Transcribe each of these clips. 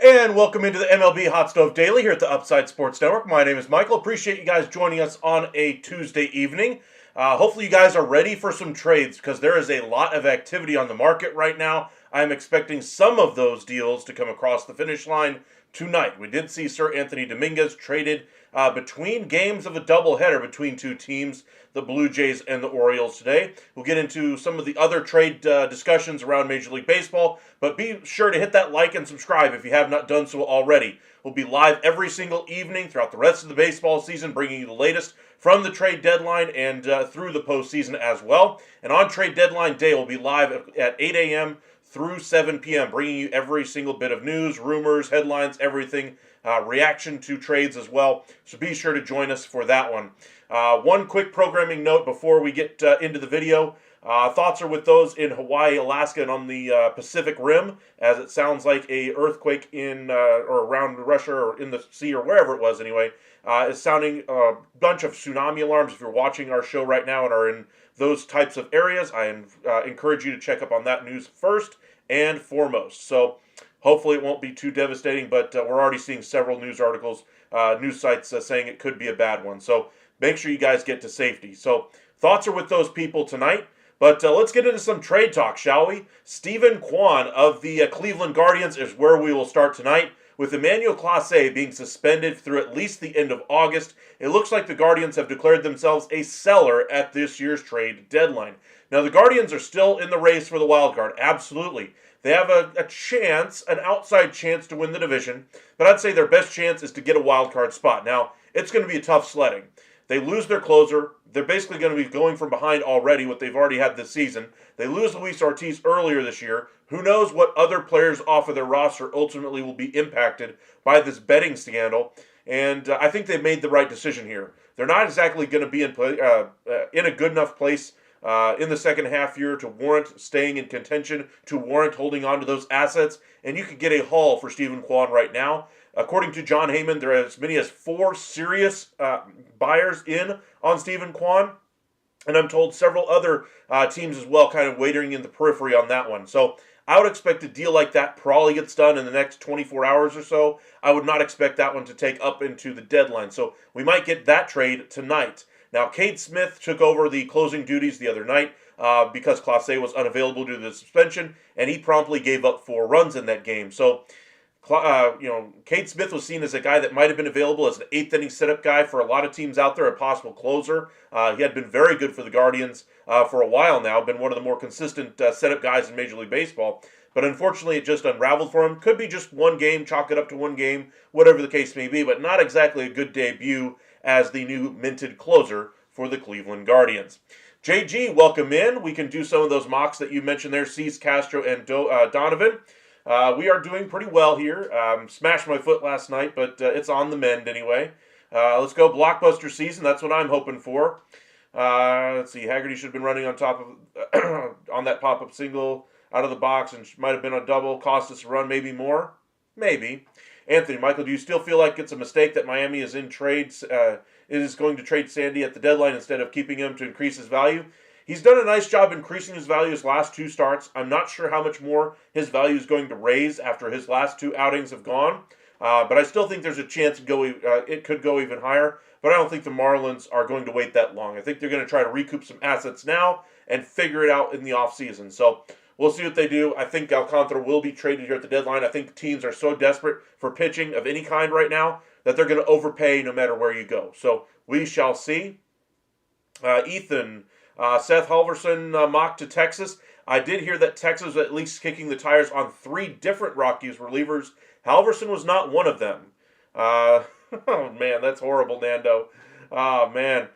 And welcome into the MLB Hot Stove Daily here at the Upside Sports Network. My name is Michael. Appreciate you guys joining us on a Tuesday evening. Hopefully you guys are ready for some trades because there is a lot of activity on the market right now. I'm expecting some of those deals to come across the finish line tonight. We did see Sir Anthony Dominguez traded between games of a doubleheader between two teams, the Blue Jays and the Orioles today. We'll get into some of the other trade discussions around Major League Baseball, but be sure to hit that like and subscribe if you have not done so already. We'll be live every single evening throughout the rest of the baseball season, bringing you the latest from the trade deadline and through the postseason as well. And on trade deadline day, we'll be live at 8 a.m. through 7 p.m., bringing you every single bit of news, rumors, headlines, everything, reaction to trades as well. So be sure to join us for that one. One quick programming note before we get into the video. Thoughts are with those in Hawaii, Alaska, and on the Pacific Rim, as it sounds like a earthquake in or around Russia or in the sea or wherever it was anyway, is sounding a bunch of tsunami alarms. If you're watching our show right now and are in those types of areas, I encourage you to check up on that news first and foremost. So hopefully it won't be too devastating, but we're already seeing several news articles, news sites saying it could be a bad one. So make sure you guys get to safety. So thoughts are with those people tonight. But let's get into some trade talk, shall we? Steven Kwan of the Cleveland Guardians is where we will start tonight. With Emmanuel Clase being suspended through at least the end of August, it looks like the Guardians have declared themselves a seller at this year's trade deadline. Now, the Guardians are still in the race for the wild card, absolutely. They have a chance, an outside chance to win the division, but I'd say their best chance is to get a wild card spot. Now, it's going to be a tough sledding. They lose their closer. They're basically going to be going from behind already, what they've already had this season. They lose Luis Ortiz earlier this year. Who knows what other players off of their roster ultimately will be impacted by this betting scandal. And I think they've made the right decision here. They're not exactly going to be in a good enough place in the second half year to warrant staying in contention, to warrant holding on to those assets. And you could get a haul for Steven Kwan right now. According to John Heyman, there are as many as 4 serious buyers in on Steven Kwan. And I'm told several other teams as well kind of waiting in the periphery on that one. So I would expect a deal like that probably gets done in the next 24 hours or so. I would not expect that one to take up into the deadline. So we might get that trade tonight. Now, Cade Smith took over the closing duties the other night because Clase was unavailable due to the suspension, and he promptly gave up 4 runs in that game. So Cade Smith was seen as a guy that might have been available as an 8th inning setup guy for a lot of teams out there, a possible closer. He had been very good for the Guardians for a while now, been one of the more consistent setup guys in Major League Baseball. But unfortunately, it just unraveled for him. Could be just one game, chalk it up to one game, whatever the case may be, but not exactly a good debut as the new minted closer for the Cleveland Guardians. JG, welcome in. We can do some of those mocks that you mentioned there, Cease, Castro, and Donovan. We are doing pretty well here. Smashed my foot last night, but it's on the mend anyway. Let's go blockbuster season. That's what I'm hoping for. Let's see. Haggerty should have been running on top of on that pop-up single out of the box, and might have been a double. Cost us a run, maybe more. Maybe. Anthony, Michael, do you still feel like it's a mistake that Miami is in trades? Is going to trade Sandy at the deadline instead of keeping him to increase his value? He's done a nice job increasing his value his last 2 starts. I'm not sure how much more his value is going to raise after his last 2 outings have gone. But I still think there's a chance it could go even higher. But I don't think the Marlins are going to wait that long. I think they're going to try to recoup some assets now and figure it out in the offseason. So we'll see what they do. I think Alcantara will be traded here at the deadline. I think teams are so desperate for pitching of any kind right now that they're going to overpay no matter where you go. So we shall see. Ethan... Seth Halverson mocked to Texas. I did hear that Texas was at least kicking the tires on 3 different Rockies relievers. Halverson was not one of them. Oh, man, that's horrible, Nando. Oh, man.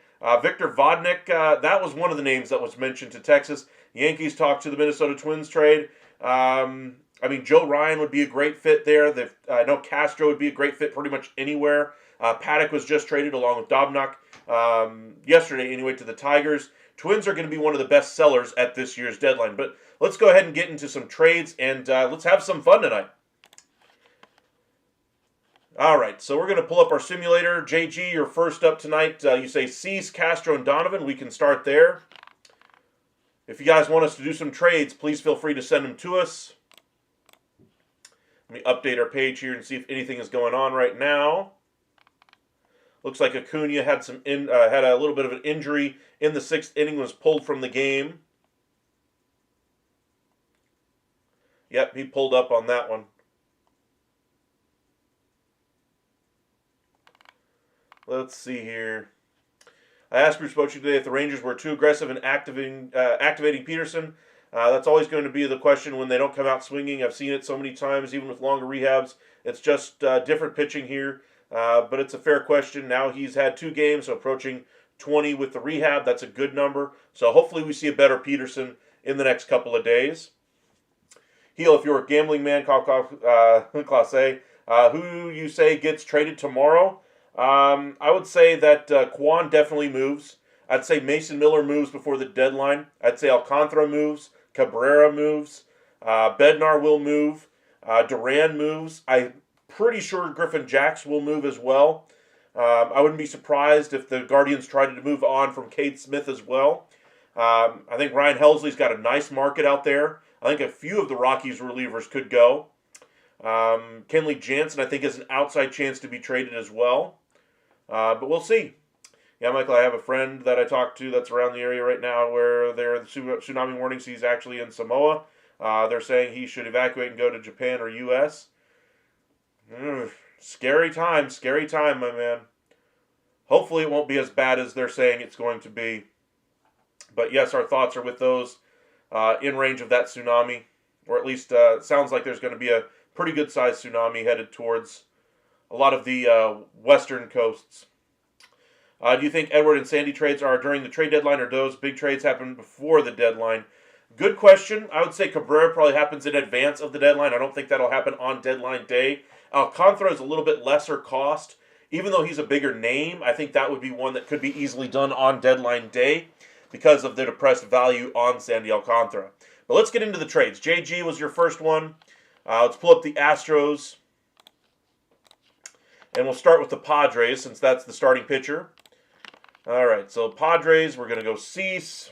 Victor Vodnik, that was one of the names that was mentioned to Texas. Yankees talked to the Minnesota Twins trade. Joe Ryan would be a great fit there. I know Castro would be a great fit pretty much anywhere. Paddock was just traded along with Dobnak yesterday anyway to the Tigers. Twins are going to be one of the best sellers at this year's deadline. But let's go ahead and get into some trades, and let's have some fun tonight. All right, so we're going to pull up our simulator. JG, you're first up tonight. You say Cease, Castro, and Donovan. We can start there. If you guys want us to do some trades, please feel free to send them to us. Let me update our page here and see if anything is going on right now. Looks like Acuna had had a little bit of an injury in the 6th inning, was pulled from the game. Yep, he pulled up on that one. Let's see here. I asked Bruce Bochy today if the Rangers were too aggressive in activating Peterson. That's always going to be the question when they don't come out swinging. I've seen it so many times, even with longer rehabs. It's just different pitching here, but it's a fair question. Now he's had 2 games, so approaching 20 with the rehab. That's a good number. So hopefully we see a better Peterson in the next couple of days. Heel, if you're a gambling man, Class A, who you say gets traded tomorrow? I would say that Kwan definitely moves. I'd say Mason Miller moves before the deadline. I'd say Alcantara moves. Cabrera moves. Bednar will move. Duran moves. I'm pretty sure Griffin Jacks will move as well. I wouldn't be surprised if the Guardians tried to move on from Cade Smith as well. I think Ryan Helsley's got a nice market out there. I think a few of the Rockies relievers could go. Kenley Jansen, I think, has an outside chance to be traded as well. But we'll see. Yeah, Michael, I have a friend that I talked to that's around the area right now where the tsunami warnings. He's actually in Samoa. They're saying he should evacuate and go to Japan or U.S. Scary time, my man. Hopefully it won't be as bad as they're saying it's going to be. But yes, our thoughts are with those in range of that tsunami. Or at least it sounds like there's going to be a pretty good-sized tsunami headed towards a lot of the western coasts. Do you think Edward and Sandy trades are during the trade deadline, or those big trades happen before the deadline? Good question. I would say Cabrera probably happens in advance of the deadline. I don't think that'll happen on deadline day. Alcantara is a little bit lesser cost. Even though he's a bigger name, I think that would be one that could be easily done on deadline day because of the depressed value on Sandy Alcantara. But let's get into the trades. JG was your first one. Let's pull up the Astros. And we'll start with the Padres since that's the starting pitcher. All right, so Padres, we're going to go Cease.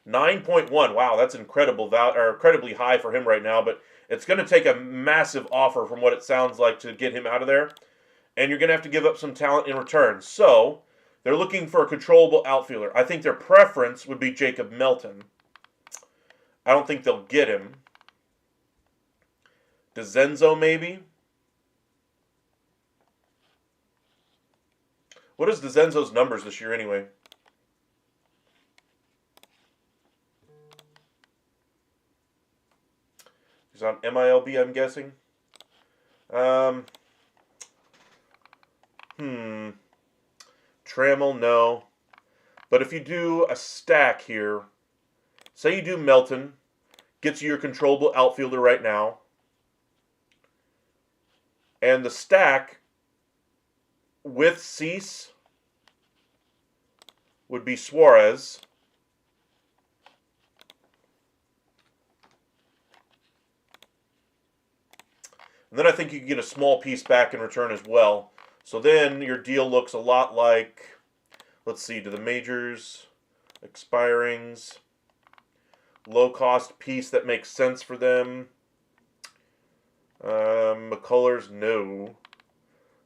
9.1. Wow, that's incredibly high for him right now, but it's going to take a massive offer from what it sounds like to get him out of there. And you're going to have to give up some talent in return. So, they're looking for a controllable outfielder. I think their preference would be Jacob Melton. I don't think they'll get him. DeZenzo, maybe? What is DeZenzo's numbers this year anyway? He's on MILB, I'm guessing. Trammell, no. But if you do a stack here, say you do Melton, gets you your controllable outfielder right now, and the stack with Cease would be Suarez. And then I think you can get a small piece back in return as well. So then your deal looks a lot like, let's see, to the majors, expirings, low-cost piece that makes sense for them. McCullers, no.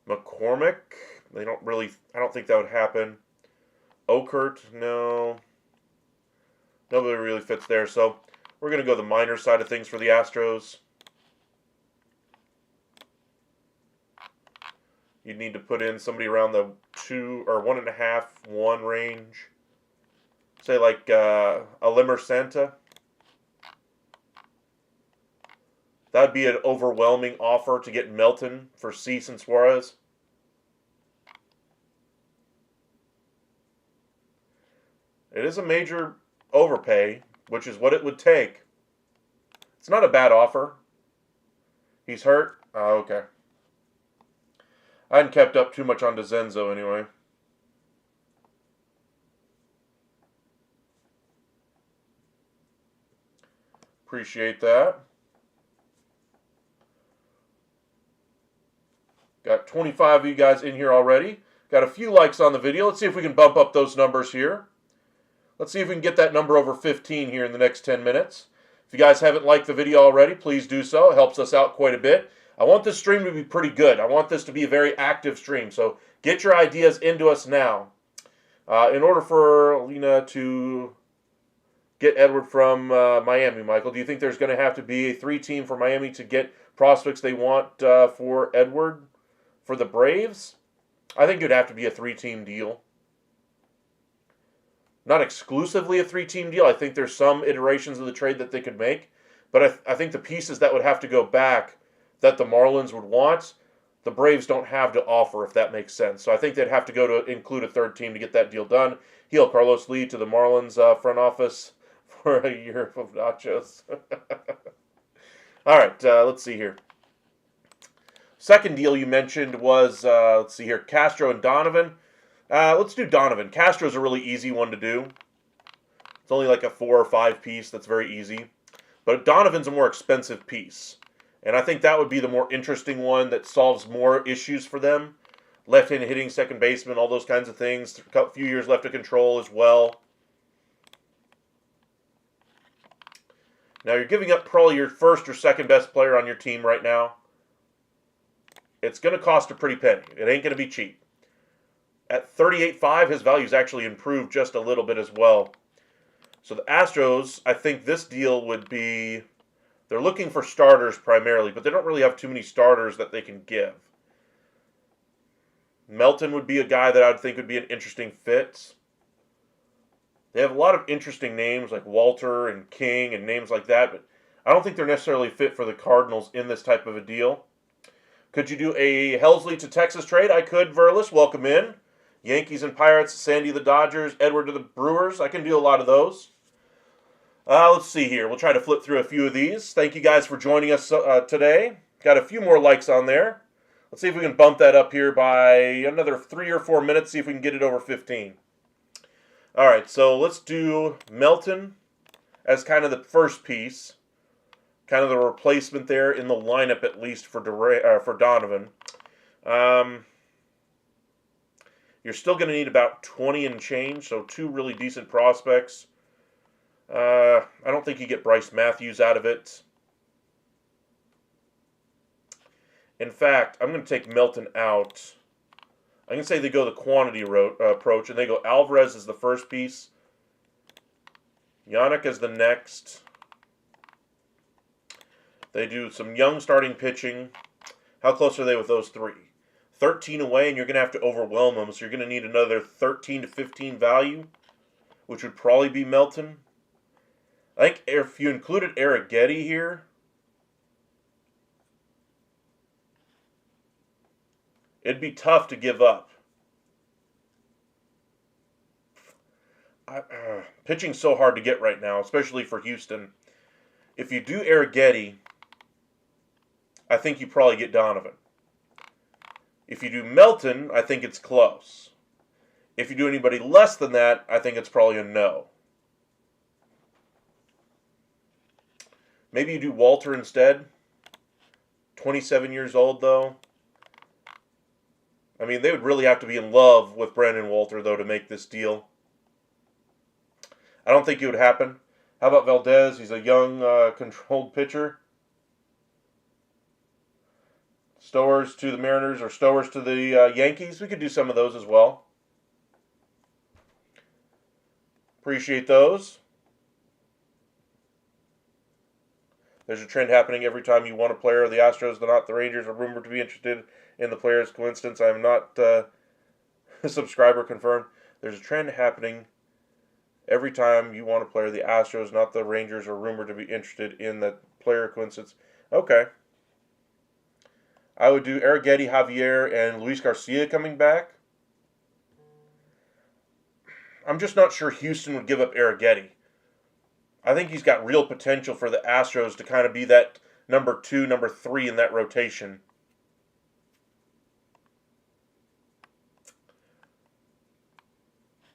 McCormick, I don't think that would happen. Okert, no. Nobody really fits there. So we're going to go the minor side of things for the Astros. You'd need to put in somebody around the 2 or 1.5, 1 range. Say like Alimer Santa. That'd be an overwhelming offer to get Melton for Cease and Suarez. It is a major overpay, which is what it would take. It's not a bad offer. He's hurt? Oh, okay. I hadn't kept up too much on DeZenzo anyway. Appreciate that. Got 25 of you guys in here already. Got a few likes on the video. Let's see if we can bump up those numbers here. Let's see if we can get that number over 15 here in the next 10 minutes. If you guys haven't liked the video already, please do so. It helps us out quite a bit. I want this stream to be pretty good. I want this to be a very active stream, so get your ideas into us now. In order for Lena to get Edward from Miami, Michael, do you think there's going to have to be a 3-team for Miami to get prospects they want for Edward for the Braves? I think it'd have to be a 3-team deal. Not exclusively a 3-team deal. I think there's some iterations of the trade that they could make. But I think the pieces that would have to go back that the Marlins would want, the Braves don't have to offer, if that makes sense. So I think they'd have to go to include a 3rd team to get that deal done. Heel Carlos Lee to the Marlins front office for a year of nachos. All right, let's see here. Second deal you mentioned was, let's see here, Castro and Donovan. Let's do Donovan. Castro's a really easy one to do. It's only like a 4 or 5 piece that's very easy. But Donovan's a more expensive piece. And I think that would be the more interesting one that solves more issues for them. Left-handed hitting, second baseman, all those kinds of things. A few years left to control as well. Now you're giving up probably your first or second best player on your team right now. It's going to cost a pretty penny. It ain't going to be cheap. At 38.5, his value's actually improved just a little bit as well. So the Astros, I think this deal would be, they're looking for starters primarily, but they don't really have too many starters that they can give. Melton would be a guy that I'd think would be an interesting fit. They have a lot of interesting names like Walter and King and names like that, but I don't think they're necessarily fit for the Cardinals in this type of a deal. Could you do a Helsley to Texas trade? I could, Verlis. Welcome in. Yankees and Pirates, Sandy the Dodgers, Edward to the Brewers. I can do a lot of those. Let's see here. We'll try to flip through a few of these. Thank you guys for joining us today. Got a few more likes on there. Let's see if we can bump that up here by another 3 or 4 minutes, see if we can get it over 15. All right, so let's do Melton as kind of the first piece, kind of the replacement there in the lineup at least for Donovan. You're still going to need about 20 and change, so 2 really decent prospects. I don't think you get Bryce Matthews out of it. In fact, I'm going to take Melton out. I'm going to say they go the quantity approach, and they go Alvarez as the first piece, Yannick as the next. They do some young starting pitching. How close are they with those 3? 13 away, and you're going to have to overwhelm them, so you're going to need another 13 to 15 value, which would probably be Melton. I think if you included Arrighetti here, it'd be tough to give up. Pitching's so hard to get right now, especially for Houston. If you do Arrighetti, I think you probably get Donovan. If you do Melton, I think it's close. If you do anybody less than that, I think it's probably a no. Maybe you do Walter instead. 27 years old, though. I mean, they would really have to be in love with Brandon Walter, though, to make this deal. I don't think it would happen. How about Valdez? He's a young, controlled pitcher. Stowers to the Mariners or Stowers to the Yankees. We could do some of those as well. Appreciate those. There's a trend happening every time you want a player. The Astros, not the Rangers, are rumored to be interested in the players. Coincidence? I am not a subscriber confirmed. There's a trend happening every time you want a player. The Astros, not the Rangers, are rumored to be interested in the player. Coincidence? Okay. I would do Arrighetti, Javier, and Luis Garcia coming back. I'm just not sure Houston would give up Arrighetti. I think he's got real potential for the Astros to kind of be that number 2, number 3 in that rotation.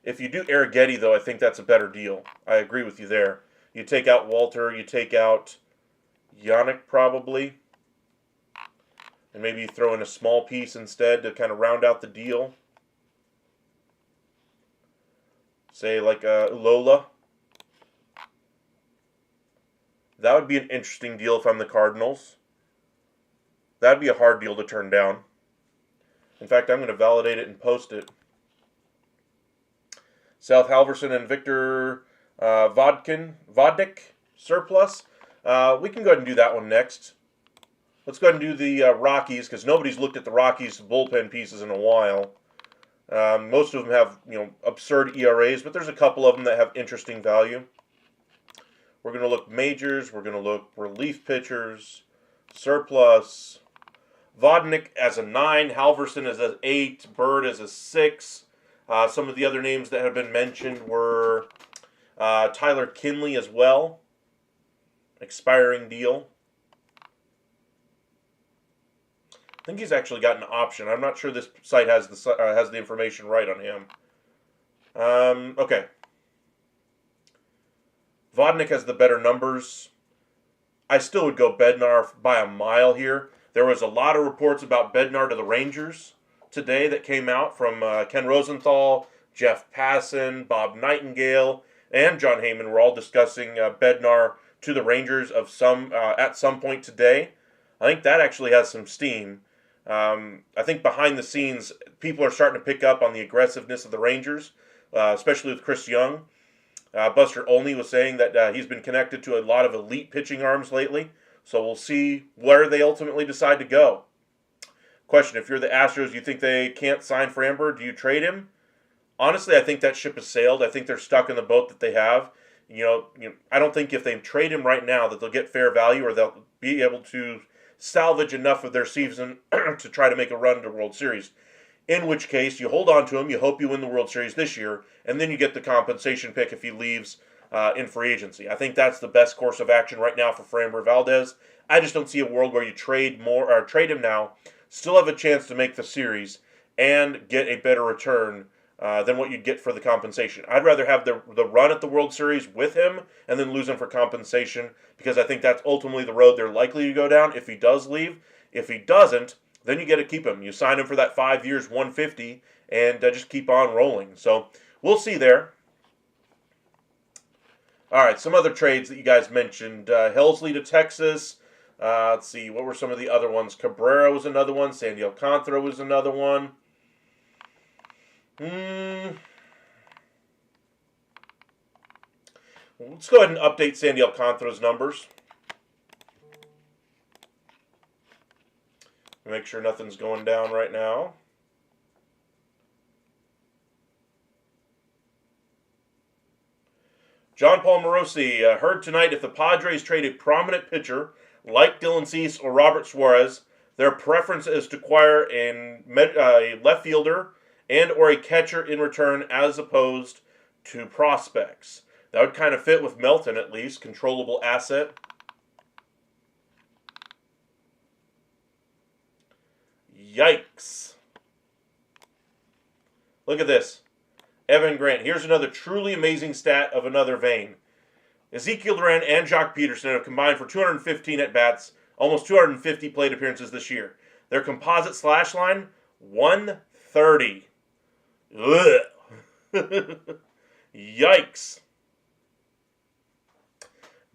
If you do Arrighetti, though, I think that's a better deal. I agree with you there. You take out Walter, you take out Yannick probably, and maybe you throw in a small piece instead to kind of round out the deal. Say like Ulola. That would be an interesting deal if I'm the Cardinals. That'd be a hard deal to turn down. In fact, I'm going to validate it and post it. South Halverson and Victor Vodnik surplus. We can go ahead and do that one next. Let's go ahead and do the Rockies because nobody's looked at the Rockies bullpen pieces in a while. Most of them have absurd ERAs, but there's a couple of them that have interesting value. We're going to look majors. We're going to look relief pitchers, surplus. Vodnik as a 9, Halverson as an 8, Bird as a 6. Some of the other names that have been mentioned were Tyler Kinley as well. Expiring deal. I think he's actually got an option. I'm not sure this site has the information right on him. Okay. Vodnik has the better numbers. I still would go Bednar by a mile here. There was a lot of reports about Bednar to the Rangers today that came out from Ken Rosenthal, Jeff Passan, Bob Nightingale, and John Heyman were all discussing Bednar to the Rangers at some point today. I think that actually has some steam. I think behind the scenes, people are starting to pick up on the aggressiveness of the Rangers, especially with Chris Young. Buster Olney was saying that he's been connected to a lot of elite pitching arms lately, so we'll see where they ultimately decide to go. Question, if you're the Astros, you think they can't sign Framber? Do you trade him? Honestly, I think that ship has sailed. I think they're stuck in the boat that they have. I don't think if they trade him right now that they'll get fair value or they'll be able to salvage enough of their season to try to make a run to World Series. In which case, you hold on to him, you hope you win the World Series this year, and then you get the compensation pick if he leaves in free agency. I think that's the best course of action right now for Framber Valdez. I just don't see a world where you trade him now, still have a chance to make the series, and get a better return than what you'd get for the compensation. I'd rather have the run at the World Series with him and then lose him for compensation because I think that's ultimately the road they're likely to go down if he does leave. If he doesn't, then you get to keep him. You sign him for that 5 years, 150, and just keep on rolling. So we'll see there. All right, some other trades that you guys mentioned. Helsley to Texas. Let's see, what were some of the other ones? Cabrera was another one. Sandy Alcantara was another one. Let's go ahead and update Sandy Alcantara's numbers. Make sure nothing's going down right now. John Paul Morosi heard tonight if the Padres trade a prominent pitcher like Dylan Cease or Robert Suarez, their preference is to acquire a left fielder and or a catcher in return as opposed to prospects. That would kind of fit with Melton at least, controllable asset. Yikes. Look at this. Evan Grant. Here's another truly amazing stat of another vein. Ezekiel Duran and Jock Peterson have combined for 215 at-bats, almost 250 plate appearances this year. Their composite slash line, 130. Ugh. Yikes.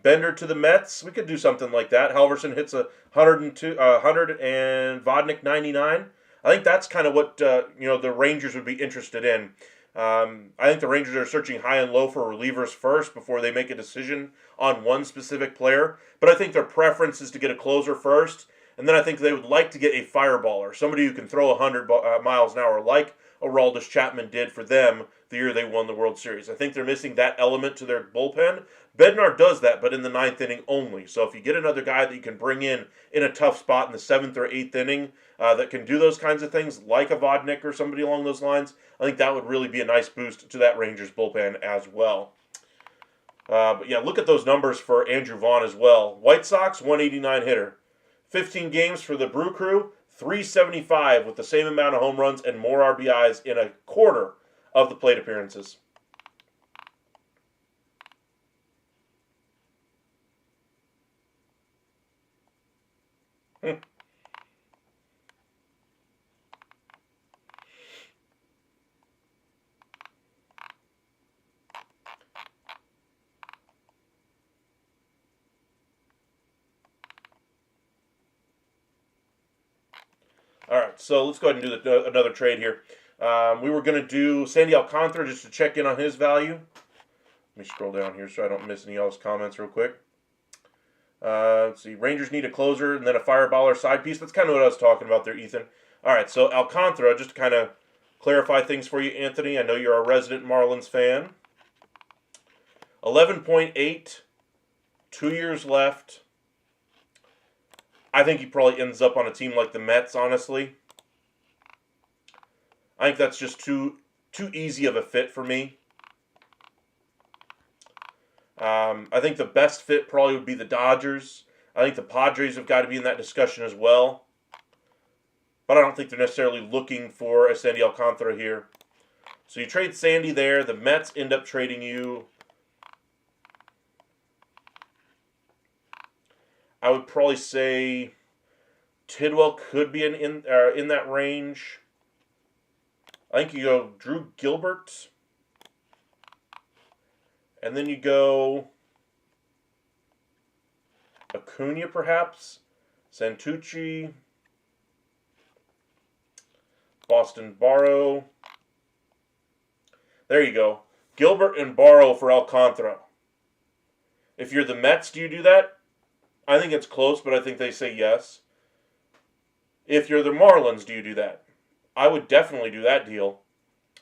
Bender to the Mets. We could do something like that. Halverson hits 100 and Vodnik 99. I think that's kind of what the Rangers would be interested in. I think the Rangers are searching high and low for relievers first before they make a decision on one specific player. But I think their preference is to get a closer first. And then I think they would like to get a fireballer, somebody who can throw 100 miles an hour like Aroldis Chapman did for them the year they won the World Series. I think they're missing that element to their bullpen. Bednar does that, but in the ninth inning only. So if you get another guy that you can bring in a tough spot in the seventh or eighth inning that can do those kinds of things, like a Vodnik or somebody along those lines, I think that would really be a nice boost to that Rangers bullpen as well. But yeah, look at those numbers for Andrew Vaughn as well. White Sox, 189 hitter. 15 games for the Brew Crew, 375 with the same amount of home runs and more RBIs in a quarter of the plate appearances. All right, so let's go ahead and do another trade here. We were going to do Sandy Alcantara just to check in on his value. Let me scroll down here so I don't miss any of y'all's comments real quick. Let's see. Rangers need a closer and then a fireballer side piece. That's kind of what I was talking about there, Ethan. All right, so Alcantara, just to kind of clarify things for you, Anthony. I know you're a resident Marlins fan. 11.8, 2 years left. I think he probably ends up on a team like the Mets, honestly. I think that's just too easy of a fit for me. I think the best fit probably would be the Dodgers. I think the Padres have got to be in that discussion as well. But I don't think they're necessarily looking for a Sandy Alcantara here. So you trade Sandy there. The Mets end up trading you. I would probably say Tidwell could be in that range. I think you go Drew Gilbert. And then you go Acuna, perhaps. Santucci. Boston Barrow. There you go. Gilbert and Barrow for Alcantara. If you're the Mets, do you do that? I think it's close, but I think they say yes. If you're the Marlins, do you do that? I would definitely do that deal.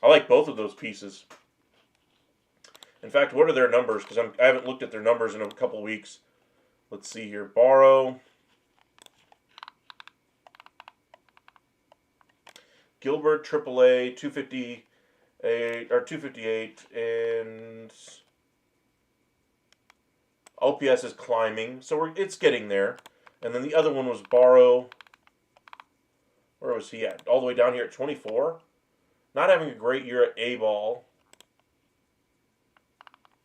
I like both of those pieces. In fact, what are their numbers? Because I haven't looked at their numbers in a couple weeks. Let's see here. Barrow. Gilbert, AAA, 258, and OPS is climbing, so it's getting there. And then the other one was Barrow. Where was he at? All the way down here at 24. Not having a great year at A-ball.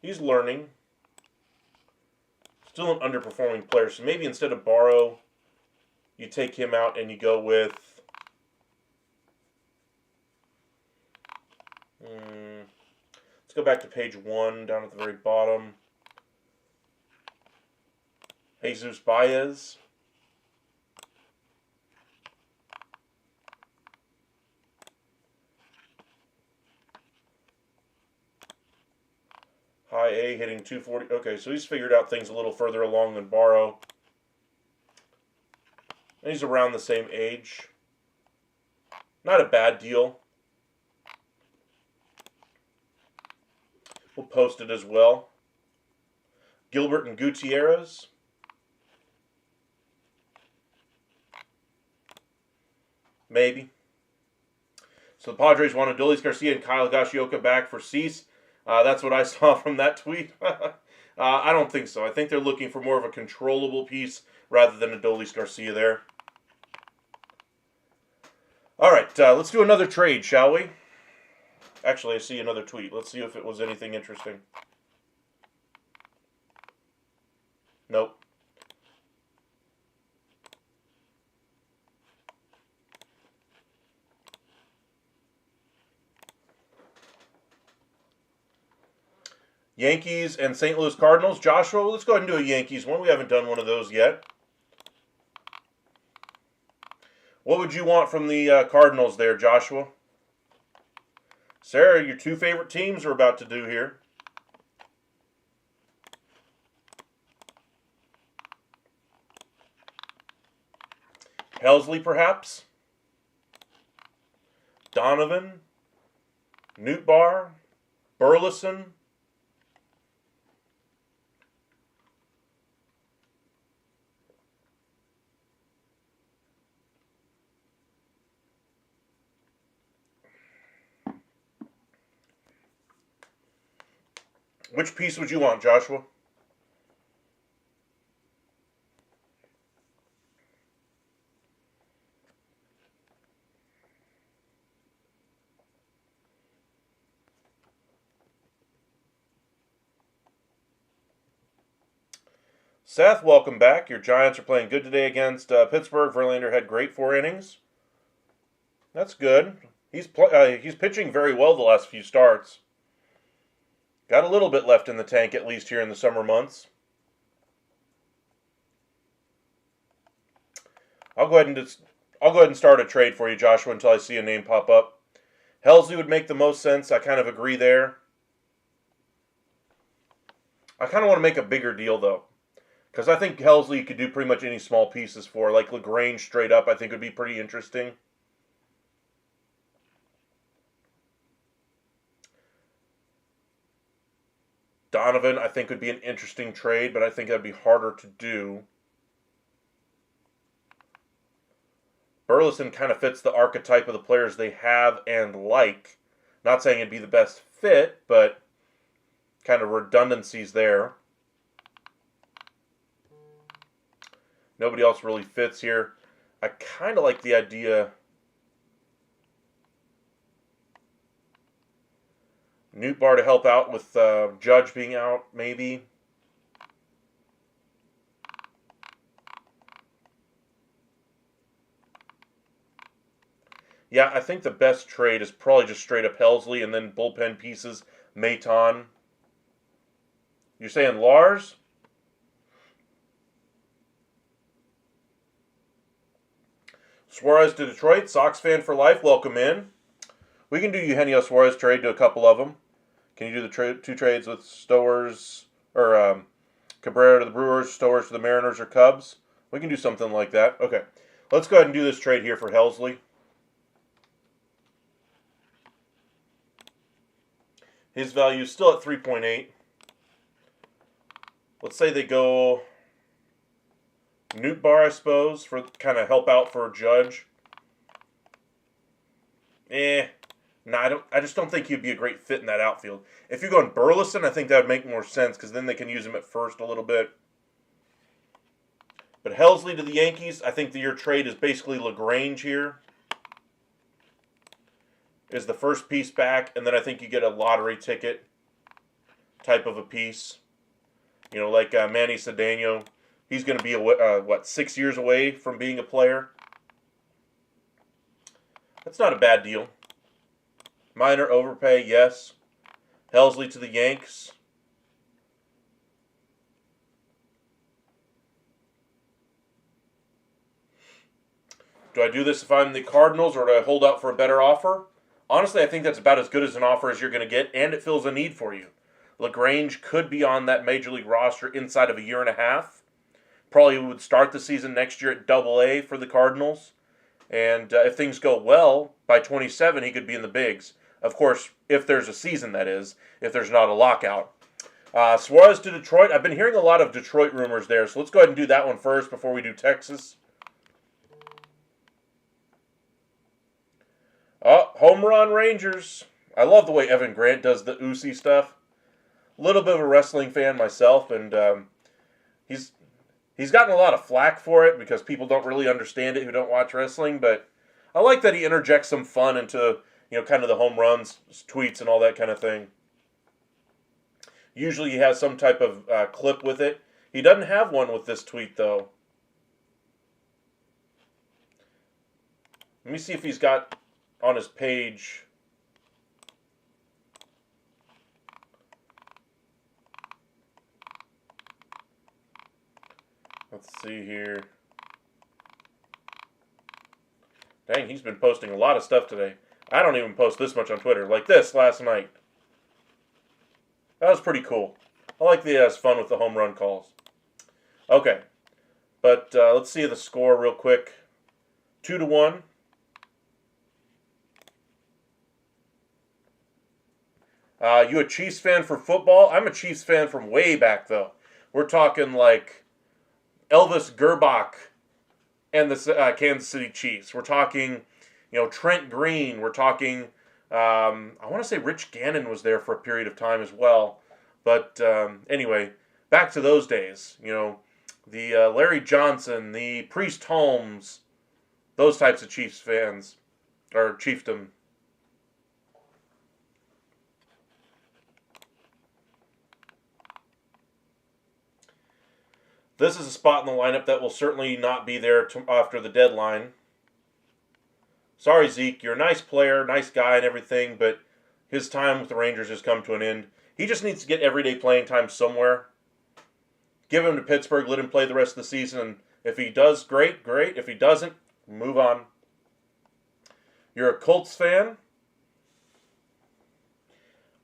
He's learning. Still an underperforming player, so maybe instead of Barrow, you take him out and you go with let's go back to page 1, down at the very bottom. Jesus Baez. High A hitting 240. Okay, so he's figured out things a little further along than Barrow. And he's around the same age. Not a bad deal. We'll post it as well. Gilbert and Gutierrez. Maybe. So the Padres want Adolis Garcia and Kyle Higashioka back for Cease. That's what I saw from that tweet. I don't think so. I think they're looking for more of a controllable piece rather than Adolis Garcia there. All right, let's do another trade, shall we? Actually, I see another tweet. Let's see if it was anything interesting. Nope. Yankees and St. Louis Cardinals. Joshua, let's go ahead and do a Yankees one. We haven't done one of those yet. What would you want from the Cardinals there, Joshua? Sarah, your two favorite teams are about to do here. Helsley, perhaps? Donovan? Nootbaar? Burleson? Which piece would you want, Joshua? Seth, welcome back. Your Giants are playing good today against Pittsburgh. Verlander had great 4 innings. That's good. He's pitching very well the last few starts. Got a little bit left in the tank, at least here in the summer months. I'll go ahead and I'll go ahead and start a trade for you, Joshua, until I see a name pop up. Helsley would make the most sense. I kind of agree there. I kind of want to make a bigger deal, though. Because I think Helsley you could do pretty much any small pieces for. Like LaGrange straight up, I think would be pretty interesting. Donovan, I think, would be an interesting trade, but I think that'd be harder to do. Burleson kind of fits the archetype of the players they have and like. Not saying it'd be the best fit, but kind of redundancies there. Nobody else really fits here. I kind of like the idea. Newt-Bar to help out with Judge being out, maybe. Yeah, I think the best trade is probably just straight up Helsley and then bullpen pieces, Maton. You're saying Lars? Suarez to Detroit, Sox fan for life, welcome in. We can do Eugenio Suarez trade to a couple of them. Can you do the two trades with Stowers, or Cabrera to the Brewers, Stowers to the Mariners or Cubs? We can do something like that. Okay, let's go ahead and do this trade here for Helsley. His value is still at 3.8. Let's say they go Newt-Bar, I suppose, for kind of help out for Judge. I just don't think he'd be a great fit in that outfield. If you go in Burleson, I think that would make more sense because then they can use him at first a little bit. But Helsley to the Yankees, I think that your trade is basically LaGrange here. Is the first piece back, and then I think you get a lottery ticket type of a piece. You know, like Manny Cedeno. He's going to be, 6 years away from being a player? That's not a bad deal. Minor overpay, yes. Helsley to the Yanks. Do I do this if I'm the Cardinals, or do I hold out for a better offer? Honestly, I think that's about as good as an offer as you're going to get, and it fills a need for you. LaGrange could be on that Major League roster inside of a year and a half. Probably would start the season next year at Double-A for the Cardinals. And if things go well, by 27 he could be in the bigs. Of course, if there's a season, that is, if there's not a lockout. Suarez to Detroit. I've been hearing a lot of Detroit rumors there, so let's go ahead and do that one first before we do Texas. Home run Rangers. I love the way Evan Grant does the Uzi stuff. A little bit of a wrestling fan myself, and he's gotten a lot of flack for it because people don't really understand it who don't watch wrestling, but I like that he interjects some fun into, kind of the home runs, tweets, and all that kind of thing. Usually he has some type of clip with it. He doesn't have one with this tweet, though. Let me see if he's got on his page. Let's see here. Dang, he's been posting a lot of stuff today. I don't even post this much on Twitter. Like this last night. That was pretty cool. I like the fun with the home run calls. Okay. But let's see the score real quick. 2-1. You a Chiefs fan for football? I'm a Chiefs fan from way back, though. We're talking like Elvis Gerbach and the Kansas City Chiefs. We're talking, Trent Green. We're talking, I want to say Rich Gannon was there for a period of time as well. But anyway, back to those days. The Larry Johnson, the Priest Holmes, those types of Chiefs fans, or chiefdom. This is a spot in the lineup that will certainly not be there after the deadline. Sorry, Zeke. You're a nice player, nice guy and everything, but his time with the Rangers has come to an end. He just needs to get everyday playing time somewhere. Give him to Pittsburgh. Let him play the rest of the season. If he does, great, great. If he doesn't, Move on. You're a Colts fan.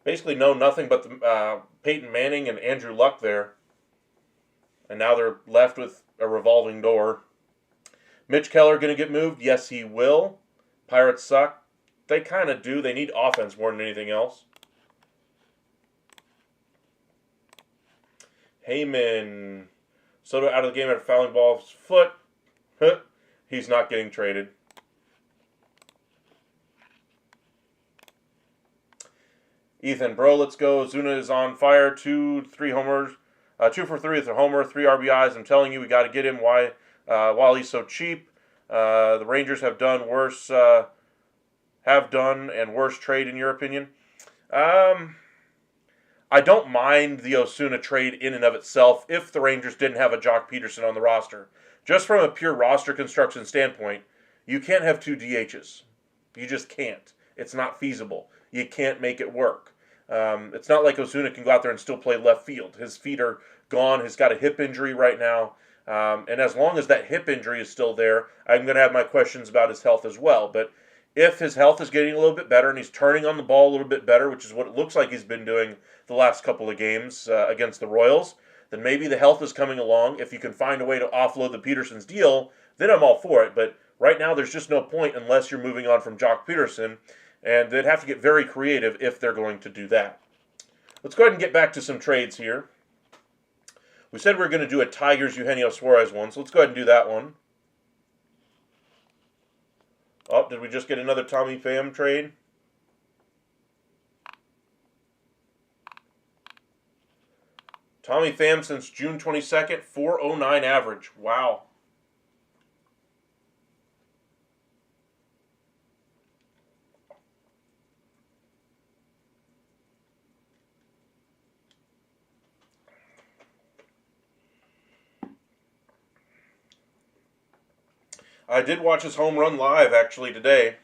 Basically know nothing but the, Peyton Manning and Andrew Luck there. And now they're left with a revolving door. Mitch Keller going to get moved? Yes, he will. Pirates suck. They kind of do. They need offense more than anything else. Heyman. Soto out of the game after fouling ball's foot. He's not getting traded. Ethan, bro, let's go. Zuna is on fire. 2-3 homers. 2 for 3 with a homer, 3 RBIs. I'm telling you, we got to get him. Why? While he's so cheap. The Rangers have done worse. Have done and worse trade in your opinion. I don't mind the Osuna trade in and of itself if the Rangers didn't have a Jock Peterson on the roster. Just from a pure roster construction standpoint, you can't have 2 DHs. You just can't. It's not feasible. You can't make it work. It's not like Osuna can go out there and still play left field. His feet are gone. He's got a hip injury right now. And as long as that hip injury is still there, I'm going to have my questions about his health as well. But if his health is getting a little bit better and he's turning on the ball a little bit better, which is what it looks like he's been doing the last couple of games against the Royals, then maybe the health is coming along. If you can find a way to offload the Peterson's deal, then I'm all for it. But right now there's just no point unless you're moving on from Jock Peterson. And they'd have to get very creative if they're going to do that. Let's go ahead and get back to some trades here. We said we were going to do a Tigers Eugenio Suarez one, so let's go ahead and do that one. Oh, did we just get another Tommy Pham trade? Tommy Pham since June 22nd, 4.09 average. Wow. I did watch his home run live, actually, today.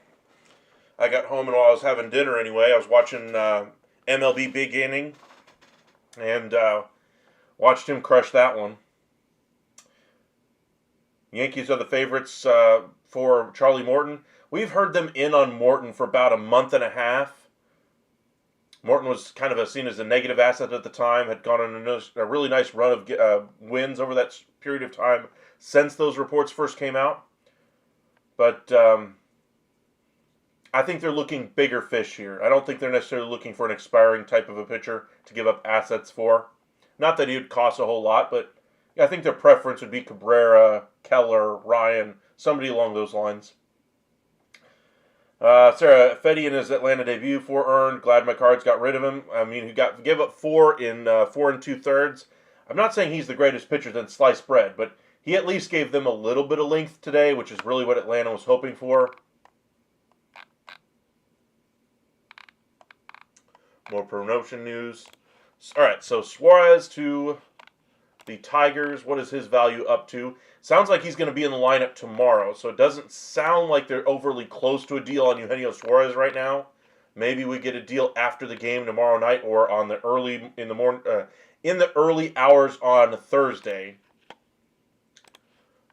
I got home and while I was having dinner anyway, I was watching MLB Big Inning and watched him crush that one. Yankees are the favorites for Charlie Morton. We've heard them in on Morton for about a month and a half. Morton was kind of seen as a negative asset at the time, had gone on a really nice run of wins over that period of time since those reports first came out. But I think they're looking bigger fish here. I don't think they're necessarily looking for an expiring type of a pitcher to give up assets for. Not that he would cost a whole lot, but I think their preference would be Cabrera, Keller, Ryan, somebody along those lines. Sarah Fetty in his Atlanta debut, 4 earned. Glad my Cards got rid of him. I mean, he gave up 4 in 4 2/3. I'm not saying he's the greatest pitcher than sliced bread, but he at least gave them a little bit of length today, which is really what Atlanta was hoping for. More promotion news. All right, so Suarez to the Tigers. What is his value up to? Sounds like he's going to be in the lineup tomorrow, so it doesn't sound like they're overly close to a deal on Eugenio Suarez right now. Maybe we get a deal after the game tomorrow night or on the early in the morning, in the early hours on Thursday.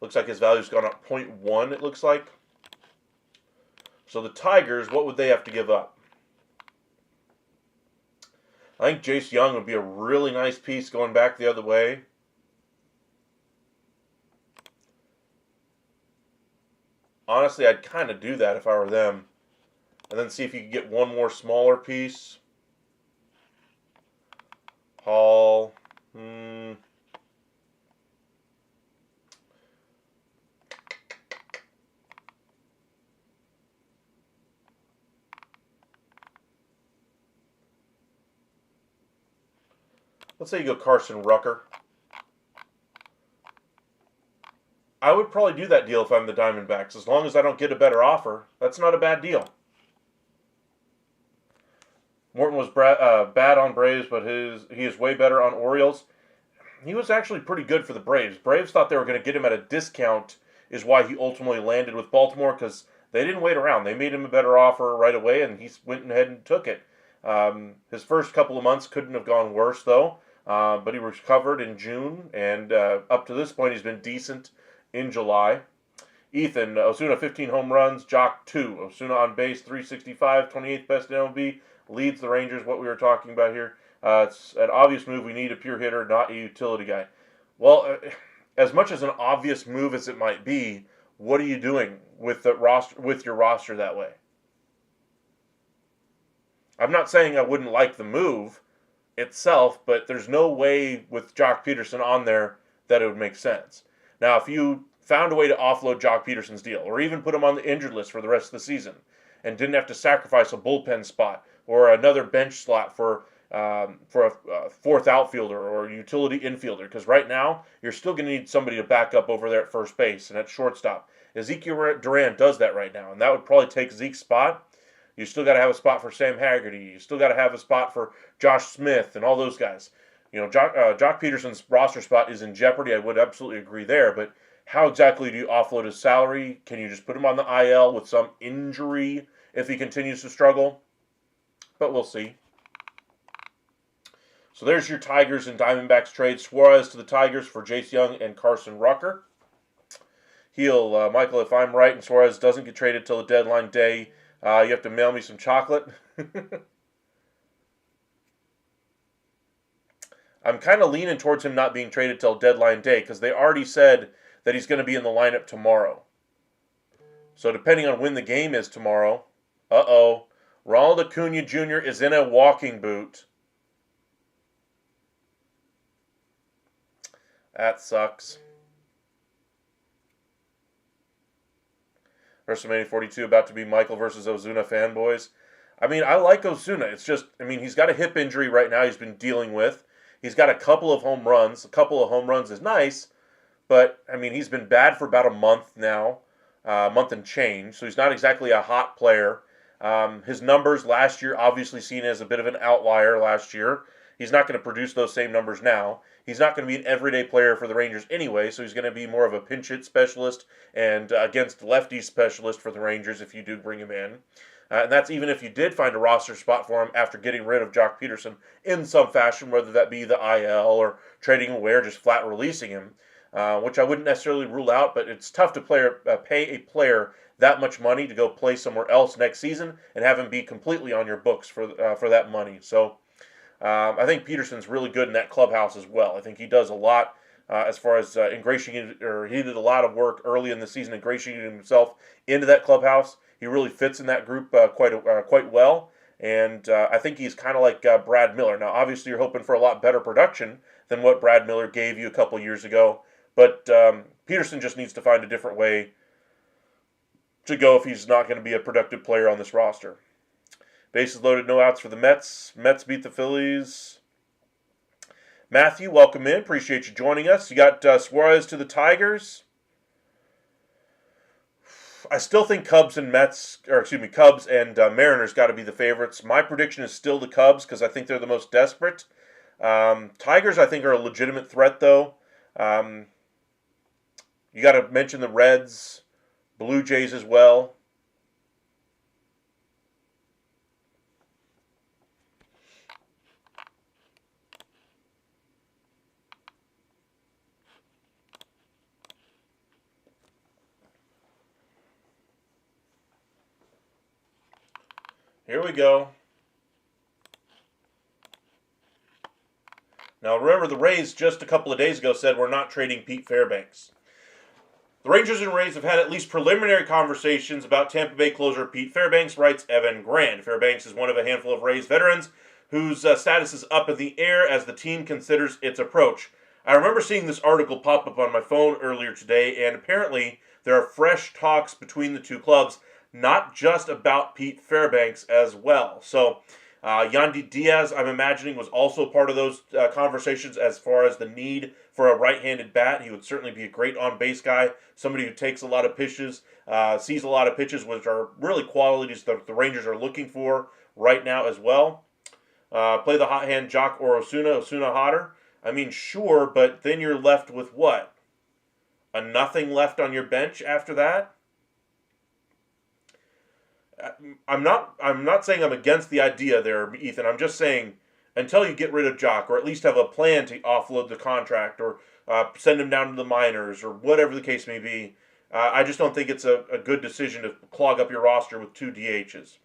Looks like his value's gone up 0.1, it looks like. So the Tigers, what would they have to give up? I think Jace Young would be a really nice piece going back the other way. Honestly, I'd kind of do that if I were them. And then see if you could get one more smaller piece. Hall. Let's say you go Carson Rucker. I would probably do that deal if I'm the Diamondbacks. As long as I don't get a better offer, that's not a bad deal. Morton was bad on Braves, but he is way better on Orioles. He was actually pretty good for the Braves. Braves thought they were going to get him at a discount, is why he ultimately landed with Baltimore, because they didn't wait around. They made him a better offer right away, and he went ahead and took it. His first couple of months couldn't have gone worse, though. But he recovered in June, and up to this point, he's been decent in July. Ethan, Osuna 15 home runs, Jock 2. Osuna on base 365, 28th best in MLB, leads the Rangers, what we were talking about here. It's an obvious move. We need a pure hitter, not a utility guy. Well, as much as an obvious move as it might be, what are you doing with the roster, with your roster that way? I'm not saying I wouldn't like the move itself, but there's no way with Jock Peterson on there that it would make sense. Now, if you found a way to offload Jock Peterson's deal, or even put him on the injured list for the rest of the season, and didn't have to sacrifice a bullpen spot or another bench slot for a fourth outfielder or a utility infielder, because right now you're still going to need somebody to back up over there at first base and at shortstop. Ezekiel Duran does that right now, and that would probably take Zeke's spot. You still got to have a spot for Sam Haggerty. You still got to have a spot for Josh Smith and all those guys. Jock Peterson's roster spot is in jeopardy. I would absolutely agree there, but how exactly do you offload his salary? Can you just put him on the IL with some injury if he continues to struggle? But we'll see. So there's your Tigers and Diamondbacks trade. Suarez to the Tigers for Jace Young and Carson Rucker. Michael, if I'm right and Suarez doesn't get traded till the deadline day, you have to mail me some chocolate. I'm kind of leaning towards him not being traded till deadline day because they already said that he's going to be in the lineup tomorrow. So depending on when the game is tomorrow, Ronald Acuna Jr. is in a walking boot. That sucks. WrestleMania 42 about to be Michael versus Ozuna fanboys. I mean, I like Ozuna. It's just, he's got a hip injury right now he's been dealing with. He's got a couple of home runs. A couple of home runs is nice, but, he's been bad for about a month now, a month and change, so he's not exactly a hot player. His numbers last year, obviously seen as a bit of an outlier last year. He's not going to produce those same numbers now. He's not going to be an everyday player for the Rangers anyway, so he's going to be more of a pinch hit specialist and against lefty specialist for the Rangers if you do bring him in. And that's even if you did find a roster spot for him after getting rid of Jock Peterson in some fashion, whether that be the IL or trading away or just flat releasing him, which I wouldn't necessarily rule out, but it's tough to pay a player that much money to go play somewhere else next season and have him be completely on your books for that money. So I think Peterson's really good in that clubhouse as well. I think he does a lot as far as ingratiating, or he did a lot of work early in the season ingratiating himself into that clubhouse. He really fits in that group quite well, and I think he's kind of like Brad Miller. Now, obviously, you're hoping for a lot better production than what Brad Miller gave you a couple years ago, but Peterson just needs to find a different way to go if he's not going to be a productive player on this roster. Bases loaded, no outs for the Mets. Mets beat the Phillies. Matthew, welcome in. Appreciate you joining us. You got Suarez to the Tigers. I still think Cubs and Mariners got to be the favorites. My prediction is still the Cubs because I think they're the most desperate. Tigers, I think, are a legitimate threat, though. You got to mention the Reds, Blue Jays as well. Here we go. Now remember, the Rays just a couple of days ago said we're not trading Pete Fairbanks. The Rangers and Rays have had at least preliminary conversations about Tampa Bay closer Pete Fairbanks, writes Evan Grand. Fairbanks is one of a handful of Rays veterans whose status is up in the air as the team considers its approach. I remember seeing this article pop up on my phone earlier today, and apparently there are fresh talks between the two clubs, not just about Pete Fairbanks as well. So Yandy Diaz, I'm imagining, was also part of those conversations as far as the need for a right-handed bat. He would certainly be a great on-base guy, somebody who takes a lot of pitches, sees a lot of pitches, which are really qualities that the Rangers are looking for right now as well. Play the hot hand, Jock or Osuna hotter. Sure, but then you're left with what? A nothing left on your bench after that? I'm not saying I'm against the idea there, Ethan. I'm just saying until you get rid of Jock, or at least have a plan to offload the contract, or send him down to the minors, or whatever the case may be, I just don't think it's a good decision to clog up your roster with two DHs.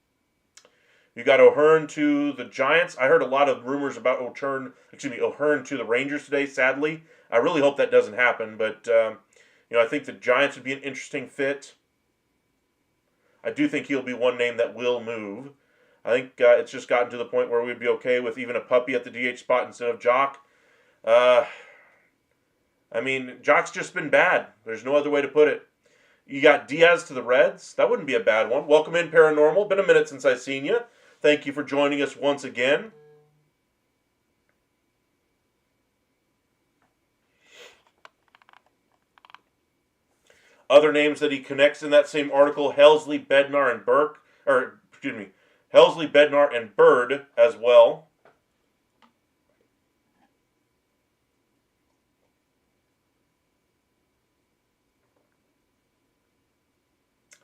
You got O'Hearn to the Giants. I heard a lot of rumors about O'Hearn to the Rangers today. Sadly, I really hope that doesn't happen. But I think the Giants would be an interesting fit. I do think he'll be one name that will move. I think it's just gotten to the point where we'd be okay with even a puppy at the DH spot instead of Jock. Jock's just been bad. There's no other way to put it. You got Diaz to the Reds. That wouldn't be a bad one. Welcome in, Paranormal. Been a minute since I've seen you. Thank you for joining us once again. Other names that he connects in that same article: Helsley, Bednar, and Helsley, Bednar, and Bird as well.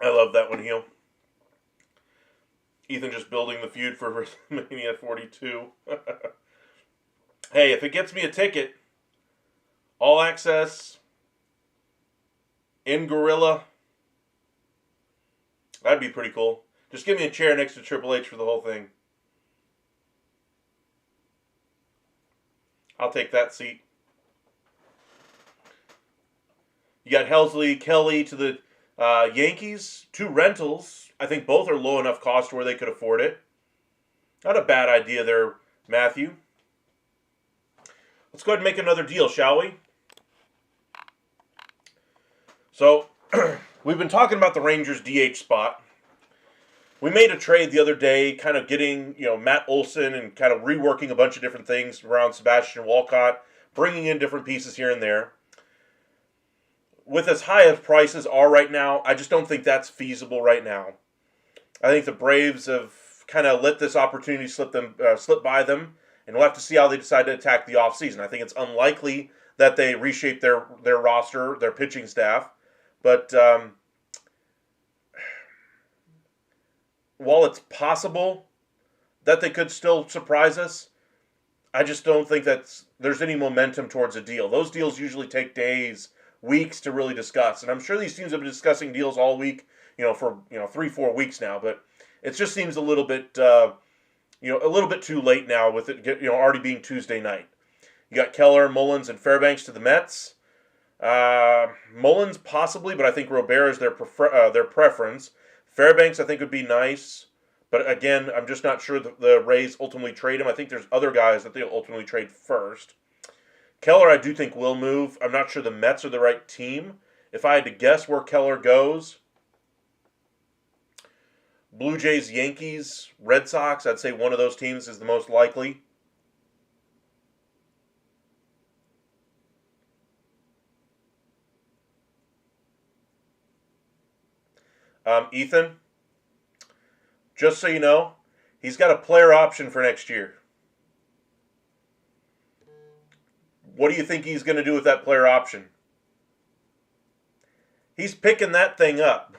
I love that one, Heel. Ethan just building the feud for WrestleMania 42. Hey, if it gets me a ticket, all access, in Gorilla, that'd be pretty cool. Just give me a chair next to Triple H for the whole thing. I'll take that seat. You got Helsley, Kelly to the Yankees. 2 rentals. I think both are low enough cost where they could afford it. Not a bad idea there, Matthew. Let's go ahead and make another deal, shall we? So, we've been talking about the Rangers DH spot. We made a trade the other day, kind of getting, Matt Olson and kind of reworking a bunch of different things around Sebastian Walcott, bringing in different pieces here and there. With as high as prices are right now, I just don't think that's feasible right now. I think the Braves have kind of let this opportunity slip by them, and we'll have to see how they decide to attack the offseason. I think it's unlikely that they reshape their roster, their pitching staff, but while it's possible that they could still surprise us, I just don't think that there's any momentum towards a deal. Those deals usually take days, weeks to really discuss, and I'm sure these teams have been discussing deals all week, for 3-4 weeks now. But it just seems a little bit, a little bit too late now with it, already being Tuesday night. You got Keller, Mullins, and Fairbanks to the Mets. Mullins possibly, but I think Robert is their preference. Fairbanks I think would be nice, but again, I'm just not sure that the Rays ultimately trade him. I think there's other guys that they'll ultimately trade first. Keller I do think will move. I'm not sure the Mets are the right team. If I had to guess where Keller goes, Blue Jays, Yankees, Red Sox, I'd say one of those teams is the most likely. Ethan, just so you know, he's got a player option for next year. What do you think he's going to do with that player option? He's picking that thing up.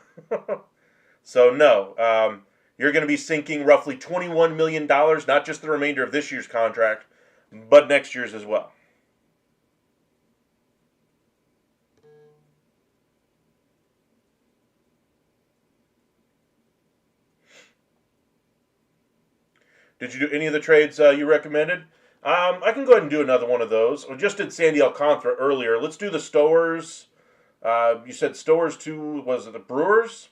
So no, you're going to be sinking roughly $21 million, not just the remainder of this year's contract, but next year's as well. Did you do any of the trades you recommended? I can go ahead and do another one of those. We just did Sandy Alcantara earlier. Let's do the Stowers. You said Stowers to, was it the Brewers?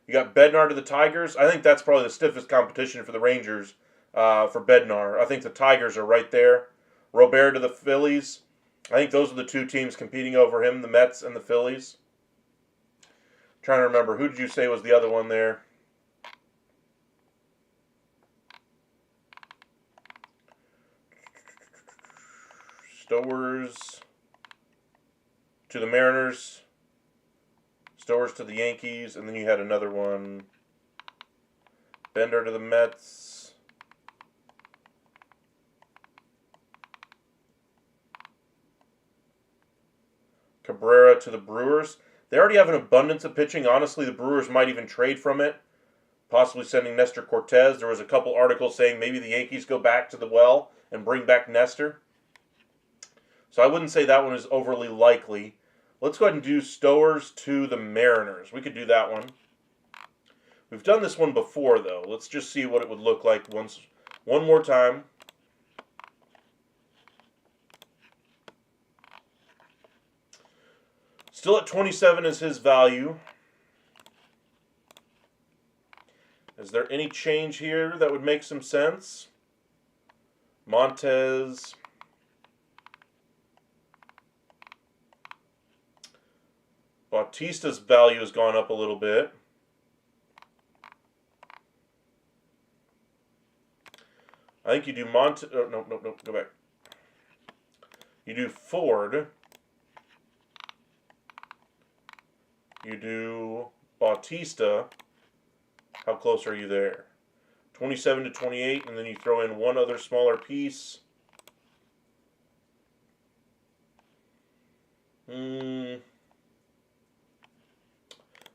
You got Bednar to the Tigers. I think that's probably the stiffest competition for the Rangers for Bednar. I think the Tigers are right there. Robert to the Phillies. I think those are the two teams competing over him, the Mets and the Phillies. Trying to remember, who did you say was the other one there? Stowers to the Mariners, Stowers to the Yankees, and then you had another one. Bender to the Mets. Cabrera to the Brewers. They already have an abundance of pitching. Honestly, the Brewers might even trade from it, possibly sending Nestor Cortez. There was a couple articles saying maybe the Yankees go back to the well and bring back Nestor. So I wouldn't say that one is overly likely. Let's go ahead and do Stowers to the Mariners. We could do that one. We've done this one before, though. Let's just see what it would look like one more time. Still at 27 is his value. Is there any change here that would make some sense? Montez. Bautista's value has gone up a little bit. I think you do no, go back. You do Ford. You do Bautista. How close are you there? 27 to 28, and then you throw in one other smaller piece.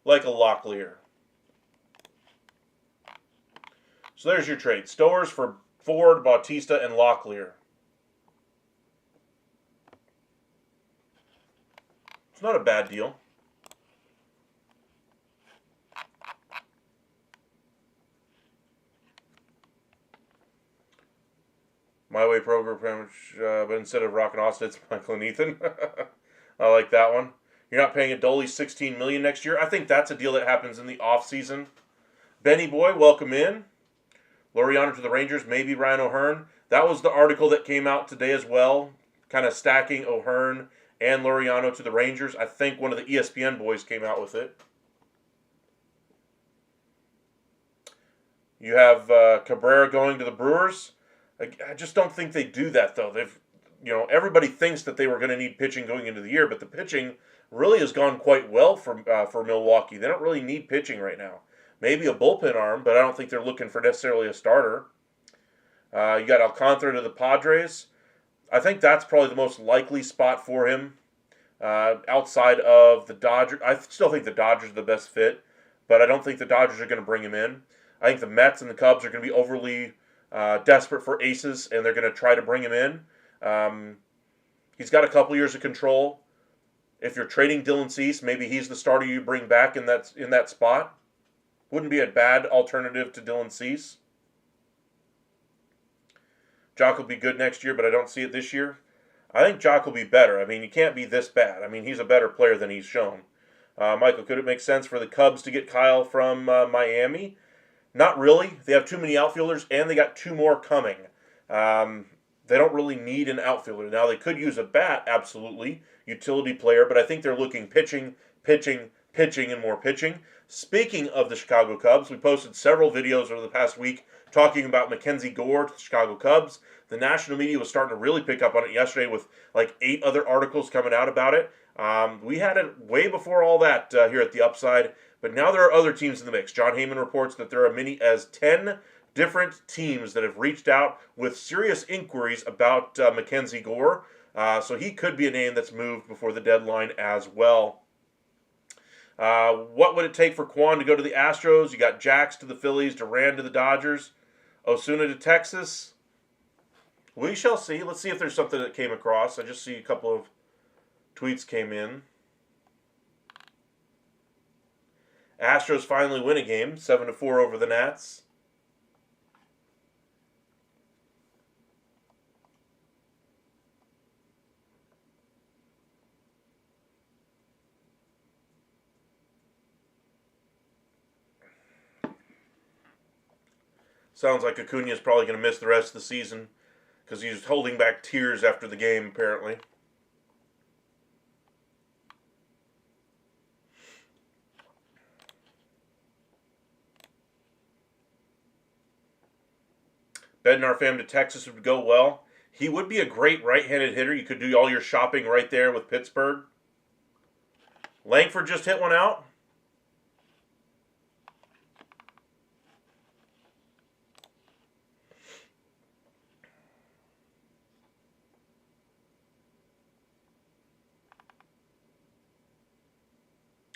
Like a Locklear. So there's your trade. Stowers for Ford, Bautista, and Locklear. It's not a bad deal. My Way program, but instead of Rock and Austin, it's Michael and Ethan. I like that one. You're not paying Adoli $16 million next year. I think that's a deal that happens in the off season. Benny Boy, welcome in. Laureano to the Rangers, maybe Ryan O'Hearn. That was the article that came out today as well, kind of stacking O'Hearn and Laureano to the Rangers. I think one of the ESPN boys came out with it. You have Cabrera going to the Brewers. I just don't think they do that, though. Everybody thinks that they were going to need pitching going into the year, but the pitching really has gone quite well for Milwaukee. They don't really need pitching right now. Maybe a bullpen arm, but I don't think they're looking for necessarily a starter. You got Alcantara to the Padres. I think that's probably the most likely spot for him outside of the Dodgers. I still think the Dodgers are the best fit, but I don't think the Dodgers are going to bring him in. I think the Mets and the Cubs are going to be overly desperate for aces, and they're going to try to bring him in. He's got a couple years of control. If you're trading Dylan Cease, maybe he's the starter you bring back in that spot. Wouldn't be a bad alternative to Dylan Cease. Jock will be good next year, but I don't see it this year. I think Jock will be better. I mean, he can't be this bad. I mean, he's a better player than he's shown. Michael, could it make sense for the Cubs to get Kyle from Miami? Not really. They have too many outfielders, and they got two more coming. They don't really need an outfielder. Now, they could use a bat, absolutely, utility player, but I think they're looking pitching, and more pitching. Speaking of the Chicago Cubs, we posted several videos over the past week talking about Mackenzie Gore to the Chicago Cubs. The national media was starting to really pick up on it yesterday with like 8 other articles coming out about it. We had it way before all that here at the Upside, but now there are other teams in the mix. John Heyman reports that there are many as 10 different teams that have reached out with serious inquiries about Mackenzie Gore. So he could be a name that's moved before the deadline as well. What would it take for Quan to go to the Astros? You got Jax to the Phillies, Duran to the Dodgers, Osuna to Texas. We shall see. Let's see if there's something that came across. I just see a couple of tweets came in. Astros finally win a game, 7-4 over the Nats. Sounds like Acuna is probably going to miss the rest of the season because he's holding back tears after the game, apparently. Bednar fam to Texas would go well. He would be a great right-handed hitter. You could do all your shopping right there with Pittsburgh. Langford just hit one out.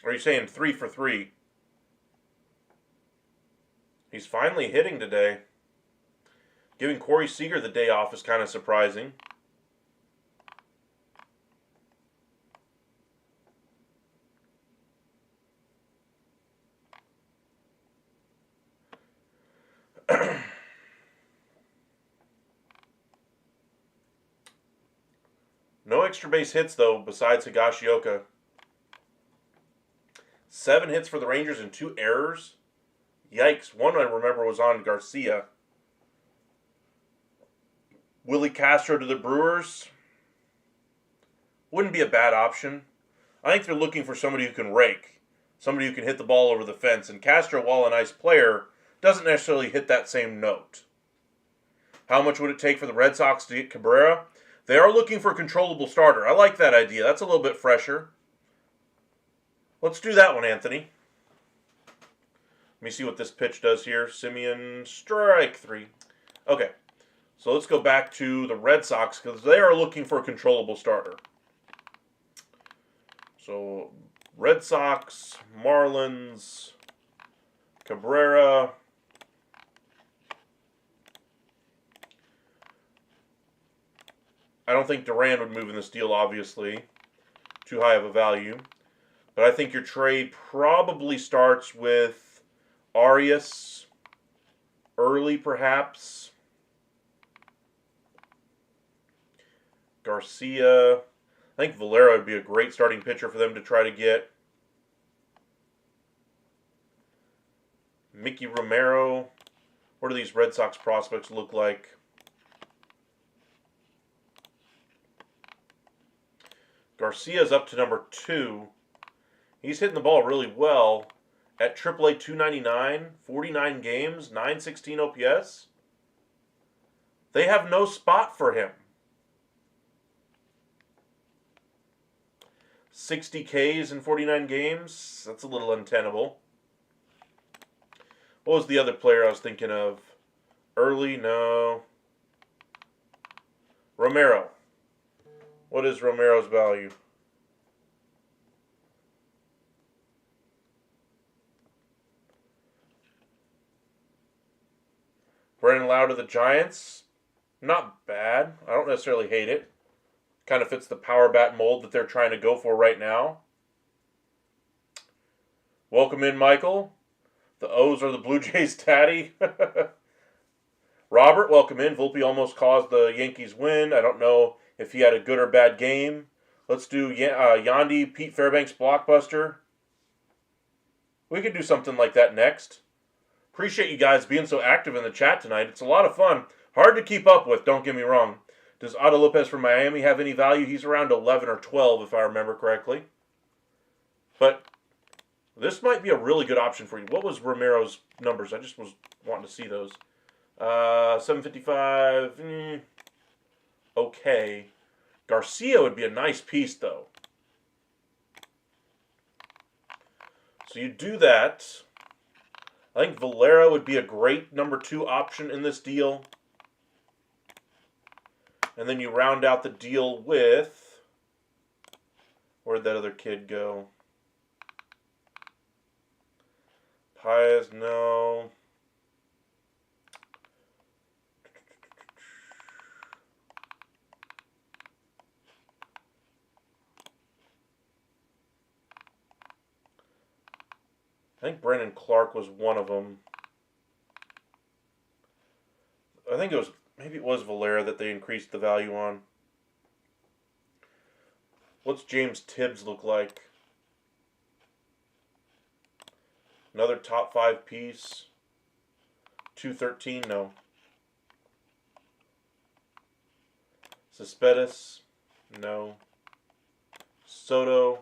Or are you saying 3 for 3? He's finally hitting today. Giving Corey Seager the day off is kind of surprising. No extra base hits, though, besides Higashioka. 7 hits for the Rangers and 2 errors. Yikes. One I remember was on Garcia. Willie Castro to the Brewers. Wouldn't be a bad option. I think they're looking for somebody who can rake. Somebody who can hit the ball over the fence. And Castro, while a nice player, doesn't necessarily hit that same note. How much would it take for the Red Sox to get Cabrera? They are looking for a controllable starter. I like that idea. That's a little bit fresher. Let's do that one, Anthony. Let me see what this pitch does here. Simeon, strike 3. Okay, so let's go back to the Red Sox because they are looking for a controllable starter. So, Red Sox, Marlins, Cabrera. I don't think Duran would move in this deal, obviously. Too high of a value. But I think your trade probably starts with Arias, early perhaps. Garcia. I think Valera would be a great starting pitcher for them to try to get. Mickey Romero. What do these Red Sox prospects look like? Garcia's up to number 2. He's hitting the ball really well at AAA 299, 49 games, 916 OPS. They have no spot for him. 60 Ks in 49 games. That's a little untenable. What was the other player I was thinking of? Early? No. Romero. What is Romero's value? Brennan Lau to the Giants. Not bad. I don't necessarily hate it. Kind of fits the power bat mold that they're trying to go for right now. Welcome in, Michael. The O's are the Blue Jays' daddy. Robert, welcome in. Volpe almost caused the Yankees win. I don't know if he had a good or bad game. Let's do Yandy, Pete Fairbanks blockbuster. We could do something like that next. Appreciate you guys being so active in the chat tonight. It's a lot of fun. Hard to keep up with, don't get me wrong. Does Otto Lopez from Miami have any value? He's around 11 or 12, if I remember correctly. But this might be a really good option for you. What was Romero's numbers? I just was wanting to see those. 755. Okay. Garcia would be a nice piece, though. So you do that. I think Valera would be a great number 2 option in this deal. And then you round out the deal with... Where'd that other kid go? Paez, no. I think Brandon Clark was one of them. I think it was... Maybe it was Valera that they increased the value on. What's James Tibbs look like? Another top 5 piece. 213, no. Cespedes, no. Soto.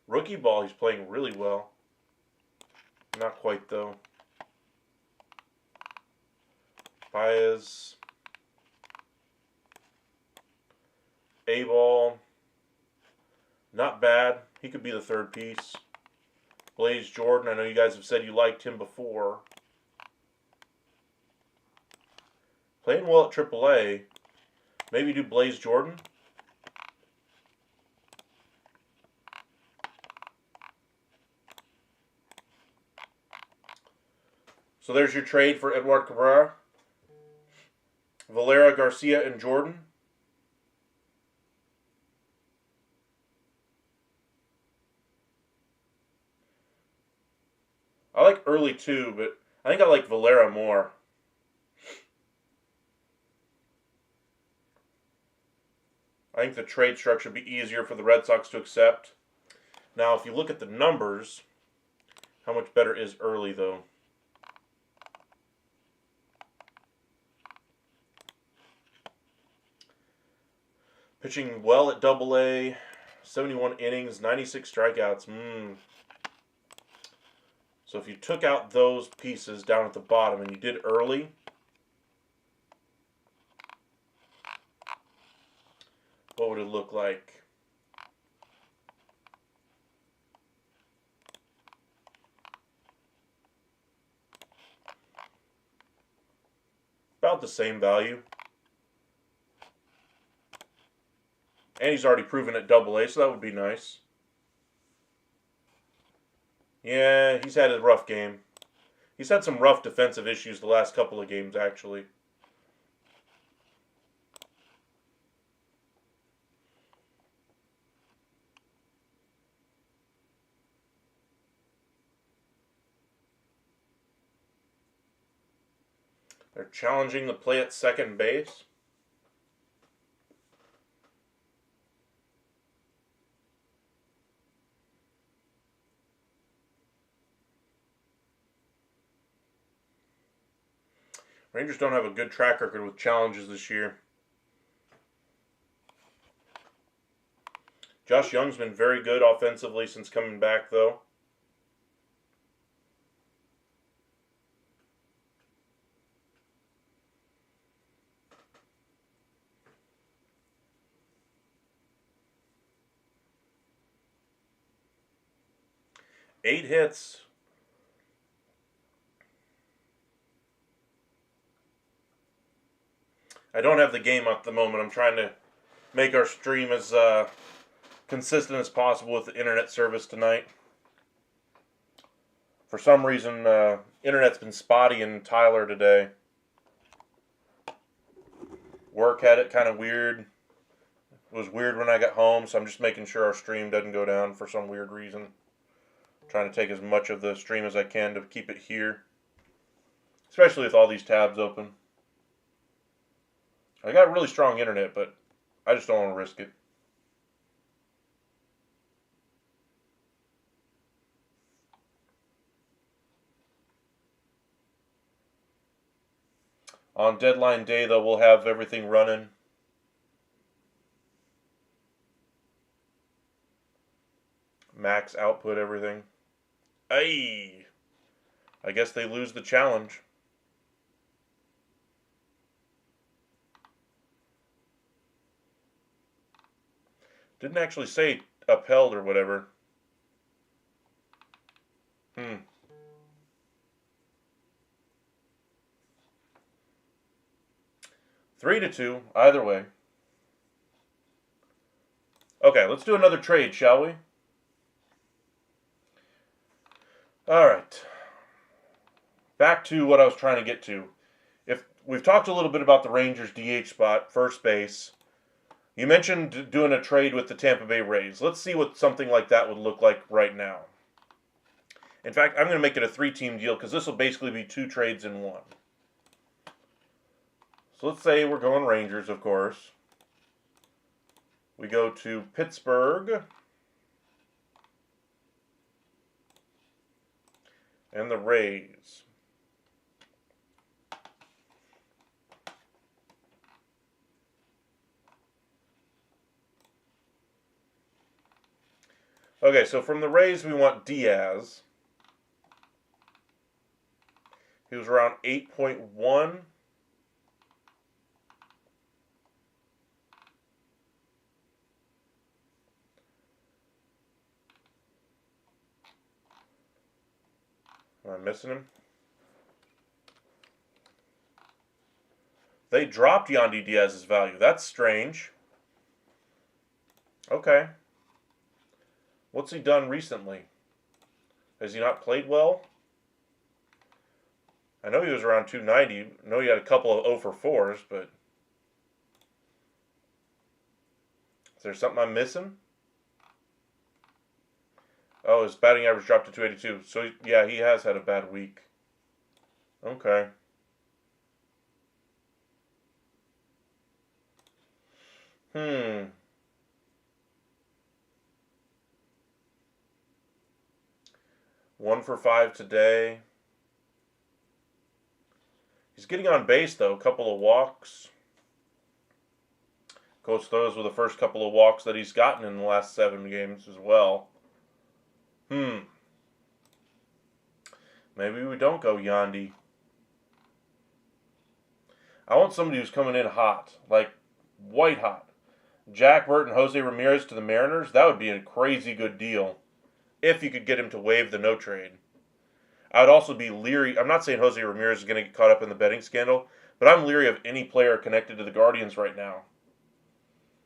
Rookie ball, he's playing really well. Not quite, though. Paez. A-ball. Not bad. He could be the 3rd piece. Blaze Jordan. I know you guys have said you liked him before. Playing well at AAA. Maybe do Blaze Jordan. So there's your trade for Edward Cabrera. Valera, Garcia, and Jordan. I like early too, but I think I like Valera more. I think the trade structure would be easier for the Red Sox to accept. Now, if you look at the numbers, how much better is early, though? Pitching well at Double-A, 71 innings, 96 strikeouts. So if you took out those pieces down at the bottom and you did early, what would it look like? About the same value. And he's already proven at Double-A, so that would be nice. Yeah, he's had a rough game. He's had some rough defensive issues the last couple of games, actually. They're challenging the play at second base. Rangers don't have a good track record with challenges this year. Josh Young's been very good offensively since coming back, though. Eight hits. I don't have the game at the moment. I'm trying to make our stream as consistent as possible with the internet service tonight. For some reason, internet's been spotty in Tyler today. Work had it kind of weird. It was weird when I got home, so I'm just making sure our stream doesn't go down for some weird reason. Trying to take as much of the stream as I can to keep it here. Especially with all these tabs open. I got really strong internet, but I just don't want to risk it. On deadline day, though, we'll have everything running. Max output, everything. Ay! I guess they lose the challenge. Didn't actually say upheld or whatever. 3-2, either way. Okay, let's do another trade, shall we? Alright. Back to what I was trying to get to. If we've talked a little bit about the Rangers DH spot, first base. You mentioned doing a trade with the Tampa Bay Rays. Let's see what something like that would look like right now. In fact, I'm going to make it a 3-team deal because this will basically be 2 trades in one. So let's say we're going Rangers, of course. We go to Pittsburgh. And the Rays. Okay, so from the Rays, we want Diaz. He was around 8.1. Am I missing him? They dropped Yandy Diaz's value. That's strange. Okay. What's he done recently? Has he not played well? I know he was around 290. I know he had a couple of 0 for 4s, but is there something I'm missing? Oh, his batting average dropped to 282. So, yeah, he has had a bad week. Okay. 1 for 5 today. He's getting on base, though. A couple of walks. Coach, those were the first couple of walks that he's gotten in the last 7 games as well. Maybe we don't go Yandy. I want somebody who's coming in hot, like white hot. Jack Burt and Jose Ramirez to the Mariners, that would be a crazy good deal if you could get him to waive the no trade. I would also be leery. I'm not saying Jose Ramirez is going to get caught up in the betting scandal, but I'm leery of any player connected to the Guardians right now.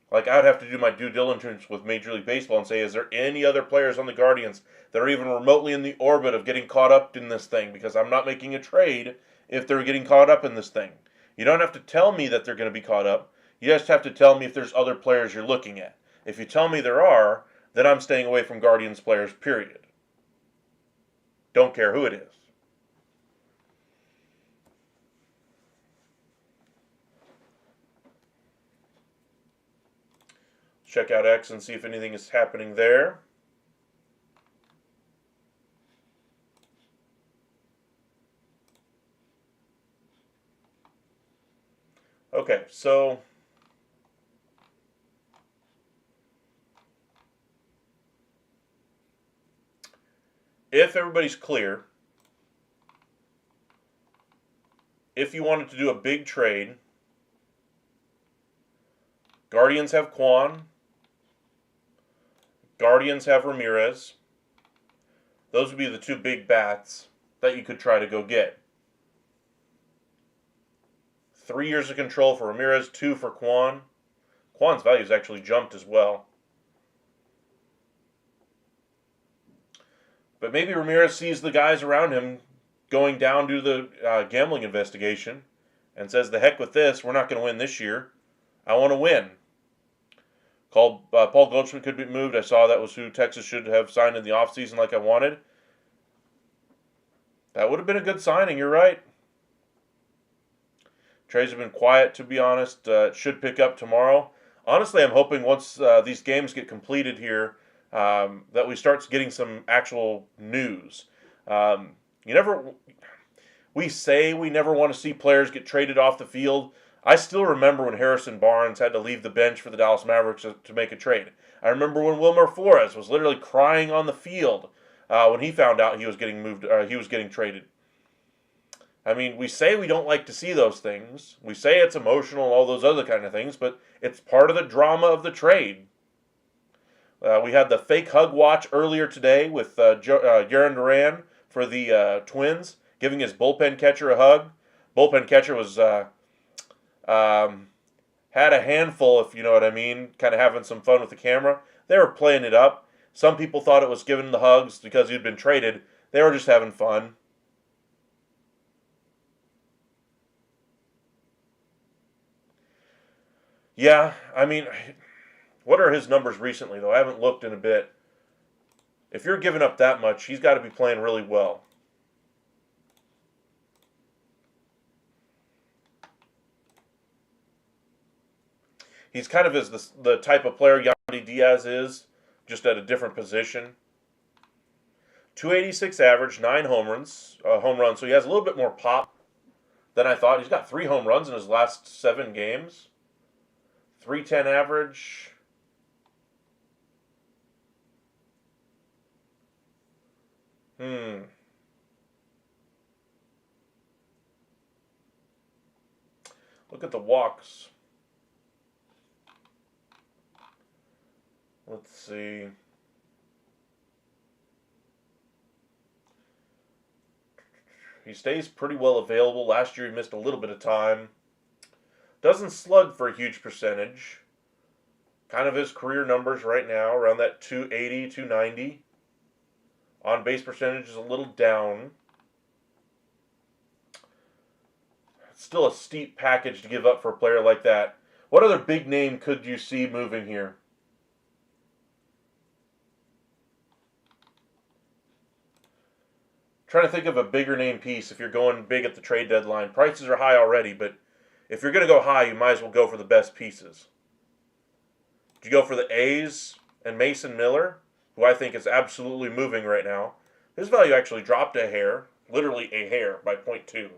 Like, I would have to do my due diligence with Major League Baseball and say, is there any other players on the Guardians that are even remotely in the orbit of getting caught up in this thing? Because I'm not making a trade if they're getting caught up in this thing. You don't have to tell me that they're going to be caught up. You just have to tell me if there's other players you're looking at. If you tell me there are, then I'm staying away from Guardians players, period. Don't care who it is. Check out X and see if anything is happening there. Okay, so if everybody's clear, if you wanted to do a big trade, Guardians have Kwan, Guardians have Ramirez. Those would be the 2 big bats that you could try to go get. 3 years of control for Ramirez, 2 for Kwan. Kwan's value's actually jumped as well. But maybe Ramirez sees the guys around him going down due to the gambling investigation and says, the heck with this, we're not going to win this year. I want to win. Paul Goldschmidt could be moved. I saw that was who Texas should have signed in the offseason like I wanted. That would have been a good signing, you're right. Trades have been quiet, to be honest. It should pick up tomorrow. Honestly, I'm hoping once these games get completed here that we start getting some actual news. We say we never want to see players get traded off the field. I still remember when Harrison Barnes had to leave the bench for the Dallas Mavericks to make a trade. I remember when Wilmer Flores was literally crying on the field when he found out he was getting moved. He was getting traded. I mean, we say we don't like to see those things. We say it's emotional and all those other kind of things, but it's part of the drama of the trade. We had the fake hug watch earlier today with Yaron Duran for the Twins, giving his bullpen catcher a hug. Bullpen catcher was had a handful, if you know what I mean, kind of having some fun with the camera. They were playing it up. Some people thought it was giving the hugs because he'd been traded. They were just having fun. Yeah, I mean, what are his numbers recently, though? I haven't looked in a bit. If you're giving up that much, he's got to be playing really well. He's kind of as the type of player Yandy Diaz is, just at a different position. 286 average, 9 home runs, so he has a little bit more pop than I thought. He's got 3 home runs in his last 7 games. 310 average. Look at the walks. Let's see. He stays pretty well available. Last year he missed a little bit of time. Doesn't slug for a huge percentage. Kind of his career numbers right now, around that 280, 290. On base percentage is a little down. It's still a steep package to give up for a player like that. What other big name could you see moving here? Trying to think of a bigger name piece if you're going big at the trade deadline. Prices are high already, but if you're going to go high, you might as well go for the best pieces. Do you go for the A's and Mason Miller, who I think is absolutely moving right now? His value actually dropped a hair, literally a hair, by point 0.2.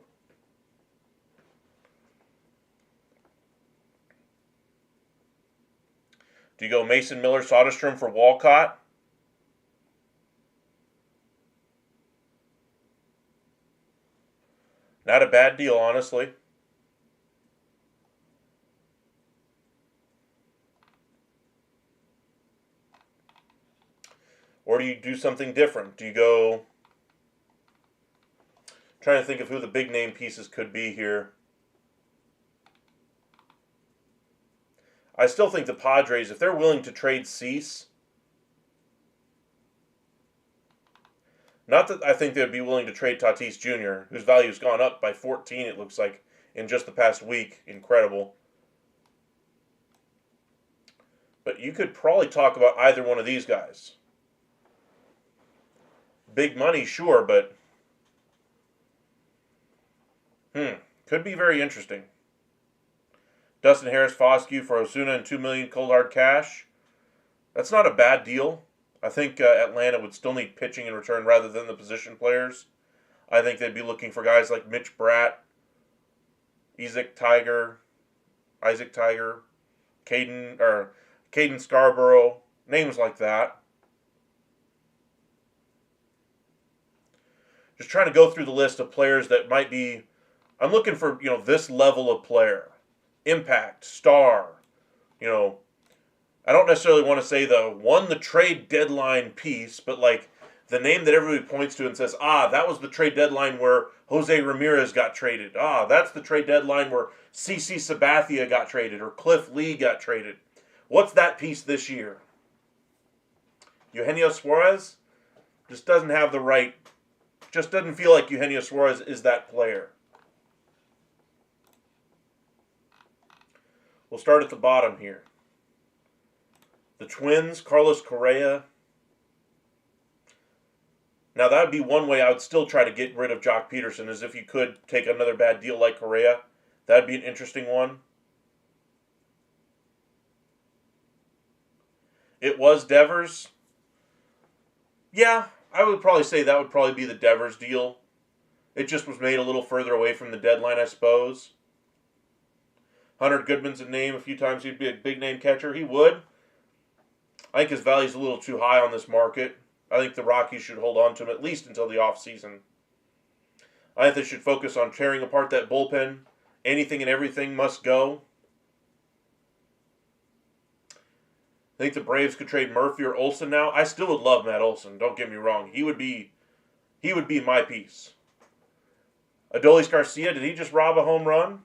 Do you go Mason Miller, Soderstrom for Walcott? Not a bad deal, honestly. Or do you do something different? Do you go... Trying to think of who the big name pieces could be here. I still think the Padres, if they're willing to trade Cease, not that I think they'd be willing to trade Tatis Jr., whose value's gone up by 14, it looks like, in just the past week. Incredible. But you could probably talk about either one of these guys. Big money, sure, but could be very interesting. Dustin Harris, Foscue for Osuna and $2 million cold hard cash. That's not a bad deal. I think Atlanta would still need pitching in return rather than the position players. I think they'd be looking for guys like Mitch Bratt, Isaac Tiger, Caden Scarborough, names like that. Just trying to go through the list of players that might be. I'm looking for this level of player, impact, star. I don't necessarily want to say won the trade deadline piece, but like the name that everybody points to and says, that was the trade deadline where Jose Ramirez got traded. That's the trade deadline where CC Sabathia got traded or Cliff Lee got traded. What's that piece this year? Eugenio Suarez just doesn't have the right. Just doesn't feel like Eugenio Suarez is that player. We'll start at the bottom here. The Twins, Carlos Correa. Now that would be one way I would still try to get rid of Jock Peterson, is if you could take another bad deal like Correa. That would be an interesting one. It was Devers. Yeah, I would probably say that would probably be the Devers deal. It just was made a little further away from the deadline, I suppose. Hunter Goodman's a name. A few times he'd be a big name catcher. He would. I think his value's a little too high on this market. I think the Rockies should hold on to him at least until the offseason. I think they should focus on tearing apart that bullpen. Anything and everything must go. I think the Braves could trade Murphy or Olsen now. I still would love Matt Olsen. Don't get me wrong. He would be my piece. Adolis Garcia, did he just rob a home run?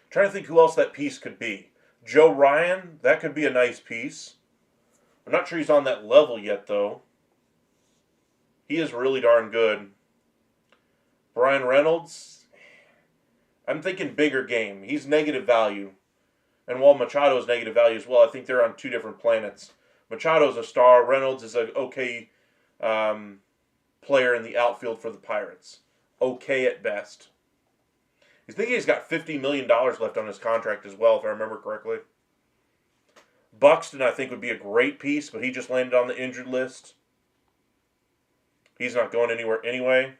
Trying to think who else that piece could be. Joe Ryan, that could be a nice piece. I'm not sure he's on that level yet, though. He is really darn good. Brian Reynolds, I'm thinking bigger game. He's negative value. And while Machado is negative value as well, I think they're on two different planets. Machado's a star. Reynolds is an okay player in the outfield for the Pirates. Okay at best. I think he's got $50 million left on his contract as well, if I remember correctly. Buxton, I think, would be a great piece, but he just landed on the injured list. He's not going anywhere anyway.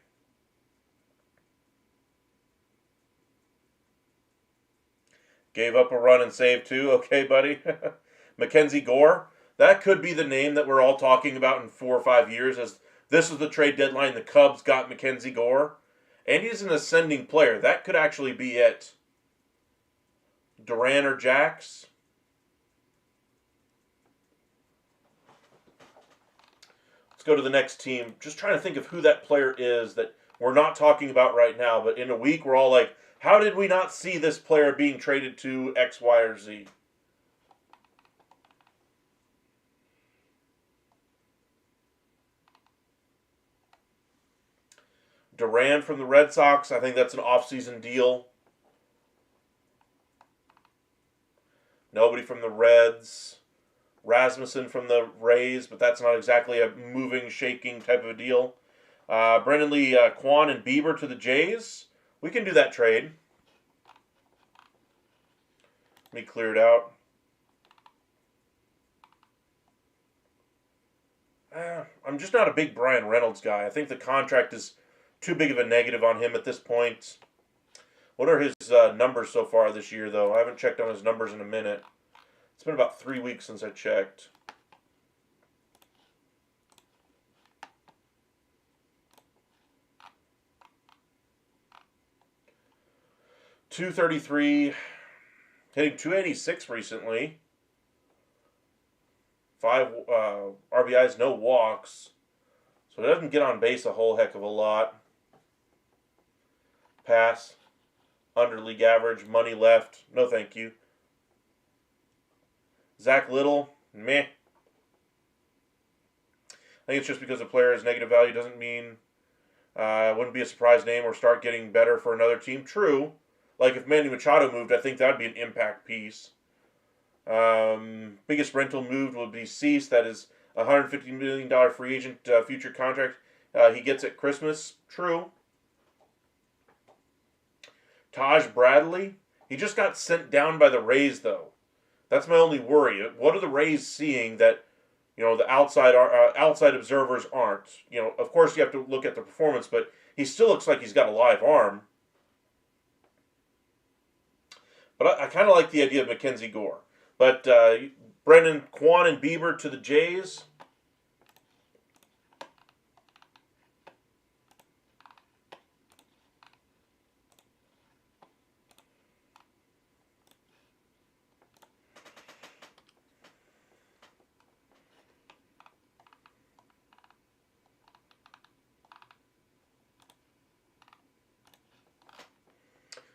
Gave up a run and saved two. Okay, buddy. Mackenzie Gore. That could be the name that we're all talking about in 4 or 5 years, as this is the trade deadline. The Cubs got Mackenzie Gore. And he's an ascending player. That could actually be it. Duran or Jax. Let's go to the next team. Just trying to think of who that player is that we're not talking about right now. But in a week, we're all like, how did we not see this player being traded to X, Y, or Z? Duran from the Red Sox, I think that's an off-season deal. from the Reds. Rasmussen from the Rays, but that's not exactly a moving, shaking type of a deal. Brendan Lee, Quan, and Bieber to the Jays. We can do that trade. Let me clear it out. I'm just not a big Brian Reynolds guy. I think the contract is too big of a negative on him at this point. What are his numbers so far this year, though? I haven't checked on his numbers in a minute. It's been about 3 weeks since I checked. .233, hitting .286 recently. 5 RBIs, no walks. So it doesn't get on base a whole heck of a lot. Pass. Under league average. Money left. No thank you. Zach Little. Meh. I think it's just because a player has negative value doesn't mean wouldn't be a surprise name or start getting better for another team. True. Like if Manny Machado moved, I think that would be an impact piece. Biggest rental moved would be Cease. That is a $150 million free agent future contract he gets at Christmas. True. Taj Bradley. He just got sent down by the Rays, though. That's my only worry. What are the Rays seeing that the outside observers aren't? Of course you have to look at the performance, but he still looks like he's got a live arm. But I kind of like the idea of Mackenzie Gore. But Brendan, Quan, and Bieber to the Jays.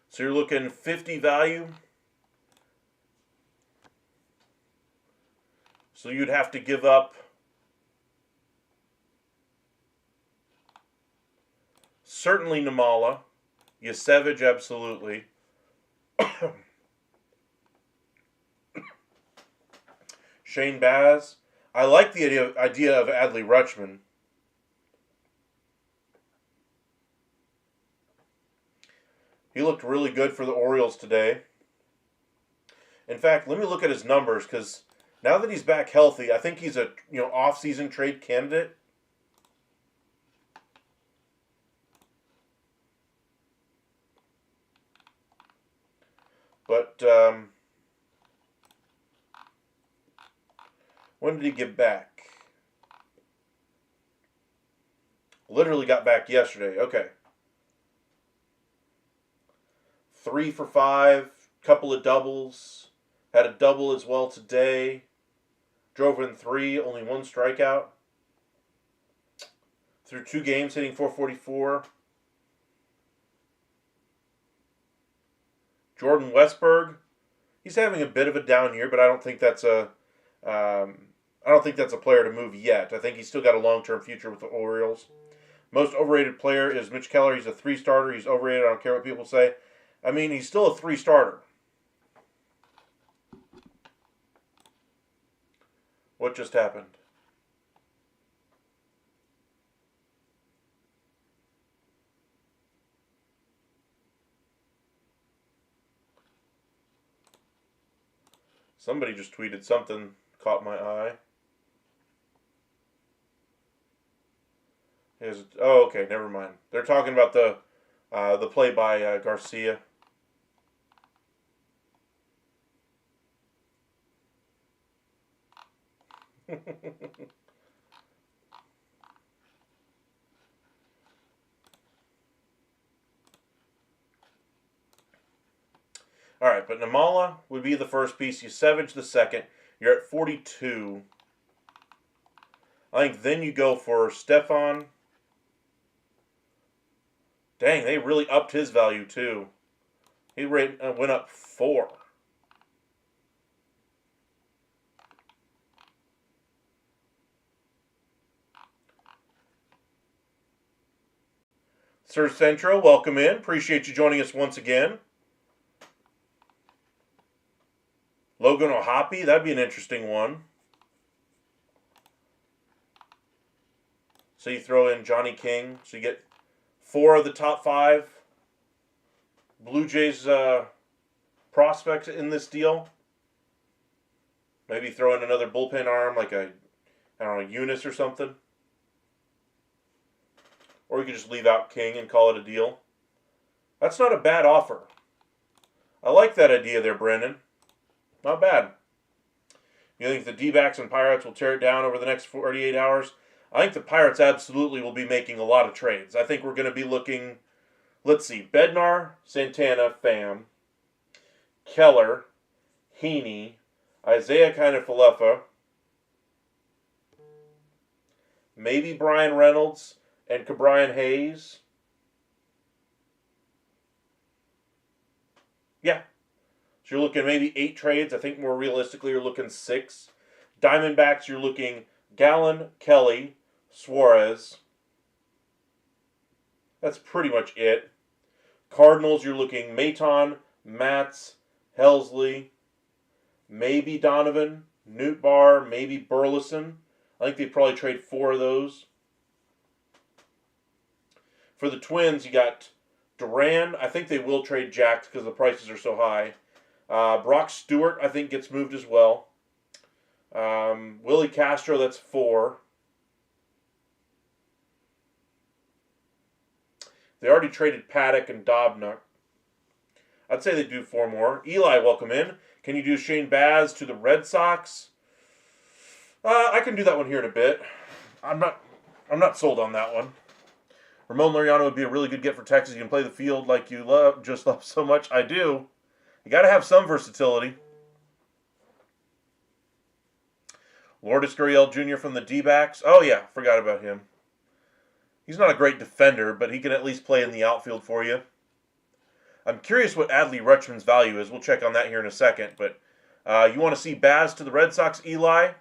So you're looking 50 value. So you'd have to give up certainly Namala, Yasevich absolutely. Shane Baz. I like the idea of Adley Rutschman. He looked really good for the Orioles today. In fact, let me look at his numbers because now that he's back healthy, I think he's a off-season trade candidate. But when did he get back? Literally got back yesterday. Okay. 3 for 5, couple of doubles. Had a double as well today. Drove in 3, only 1 strikeout. Through 2 games, hitting .444. Jordan Westberg, he's having a bit of a down year, but I don't think that's a player to move yet. I think he's still got a long-term future with the Orioles. Most overrated player is Mitch Keller. He's a 3 starter. He's overrated. I don't care what people say. I mean, he's still a 3 starter. What just happened? Somebody just tweeted something, caught my eye. Oh, okay, never mind. They're talking about the play by Garcia. All right, but Namala would be the first piece. Yasevich the second. You're at 42. I think then you go for Stefan. Dang, they really upped his value too. He went up 4. Sir Centro, welcome in. Appreciate you joining us once again. Logan Logan O'Hoppe, that'd be an interesting one. So you throw in Johnny King, so you get 4 of the top 5 Blue Jays prospects in this deal. Maybe throw in another bullpen arm like I don't know, Eunice or something. Or you could just leave out King and call it a deal. That's not a bad offer. I like that idea there, Brendan. Not bad. You think the D-backs and Pirates will tear it down over the next 48 hours? I think the Pirates absolutely will be making a lot of trades. I think we're going to be looking, let's see, Bednar, Santana, Pham, Keller, Heaney, Isaiah Kiner-Falefa, maybe Brian Reynolds and Cabrian Hayes. Yeah. So you're looking maybe 8 trades. I think more realistically you're looking 6. Diamondbacks, you're looking Gallen, Kelly, Suarez. That's pretty much it. Cardinals, you're looking Maton, Matz, Helsley, maybe Donovan, Nootbaar, maybe Burleson. I think they'd probably trade 4 of those. For the Twins, you got Duran. I think they will trade Jax because the prices are so high. Brock Stewart, I think, gets moved as well. Willie Castro, that's 4. They already traded Paddock and Dobnak. I'd say they do 4 more. Eli, welcome in. Can you do Shane Baz to the Red Sox? I can do that one here in a bit. I'm not sold on that one. Ramon Laureano would be a really good get for Texas. You can play the field like you love so much. I do. You got to have some versatility. Lourdes Gurriel Jr. from the D-backs. Oh, yeah. Forgot about him. He's not a great defender, but he can at least play in the outfield for you. I'm curious what Adley Rutschman's value is. We'll check on that here in a second. But you want to see Baz to the Red Sox, Eli?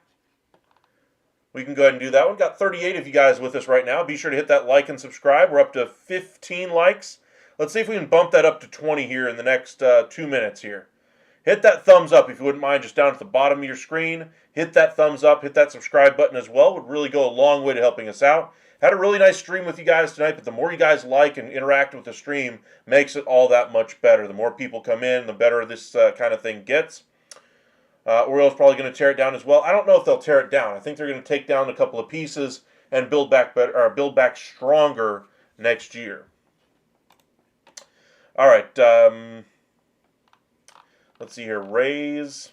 We can go ahead and do that. We've got 38 of you guys with us right now. Be sure to hit that like and subscribe. We're up to 15 likes. Let's see if we can bump that up to 20 here in the next 2 minutes here. Hit that thumbs up if you wouldn't mind, just down at the bottom of your screen. Hit that thumbs up. Hit that subscribe button as well. Would really go a long way to helping us out. Had a really nice stream with you guys tonight, but the more you guys like and interact with the stream makes it all that much better. The more people come in, the better this kind of thing gets. Orioles probably going to tear it down as well. I don't know if they'll tear it down. I think they're going to take down a couple of pieces and build back better, or build back stronger next year. All right. Let's see here. Rays,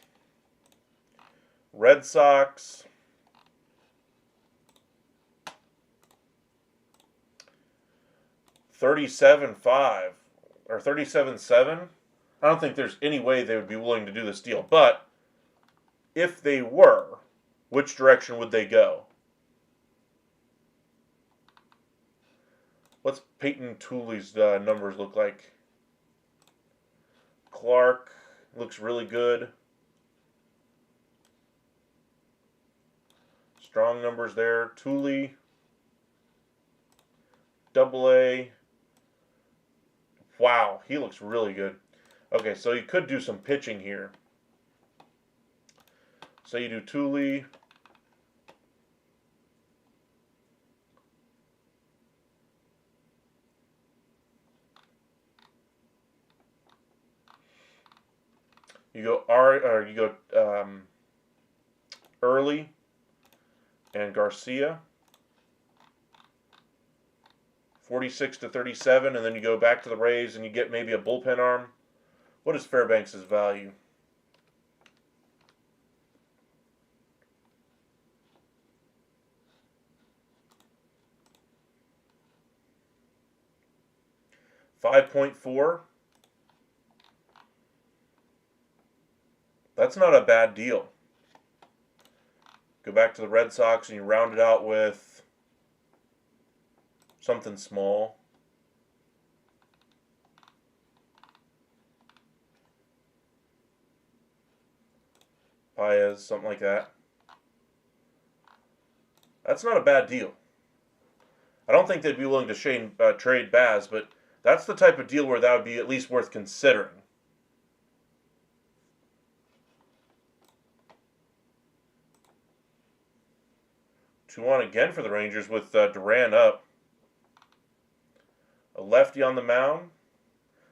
Red Sox, 37-5 or 37-7. I don't think there's any way they would be willing to do this deal, but if they were, which direction would they go? What's Peyton Tooley's numbers look like? Clark looks really good. Strong numbers there. Tooley, Double-A. Wow, he looks really good. Okay, so you could do some pitching here. So you do Tooley. You go Early and Garcia. 46-37, and then you go back to the Rays and you get maybe a bullpen arm. What is Fairbanks' value? $5.4. That's not a bad deal. Go back to the Red Sox and you round it out with something small. Paez, something like that. That's not a bad deal. I don't think they'd be willing to trade Baz, but that's the type of deal where that would be at least worth considering. 2-1 again for the Rangers with Duran up. A lefty on the mound.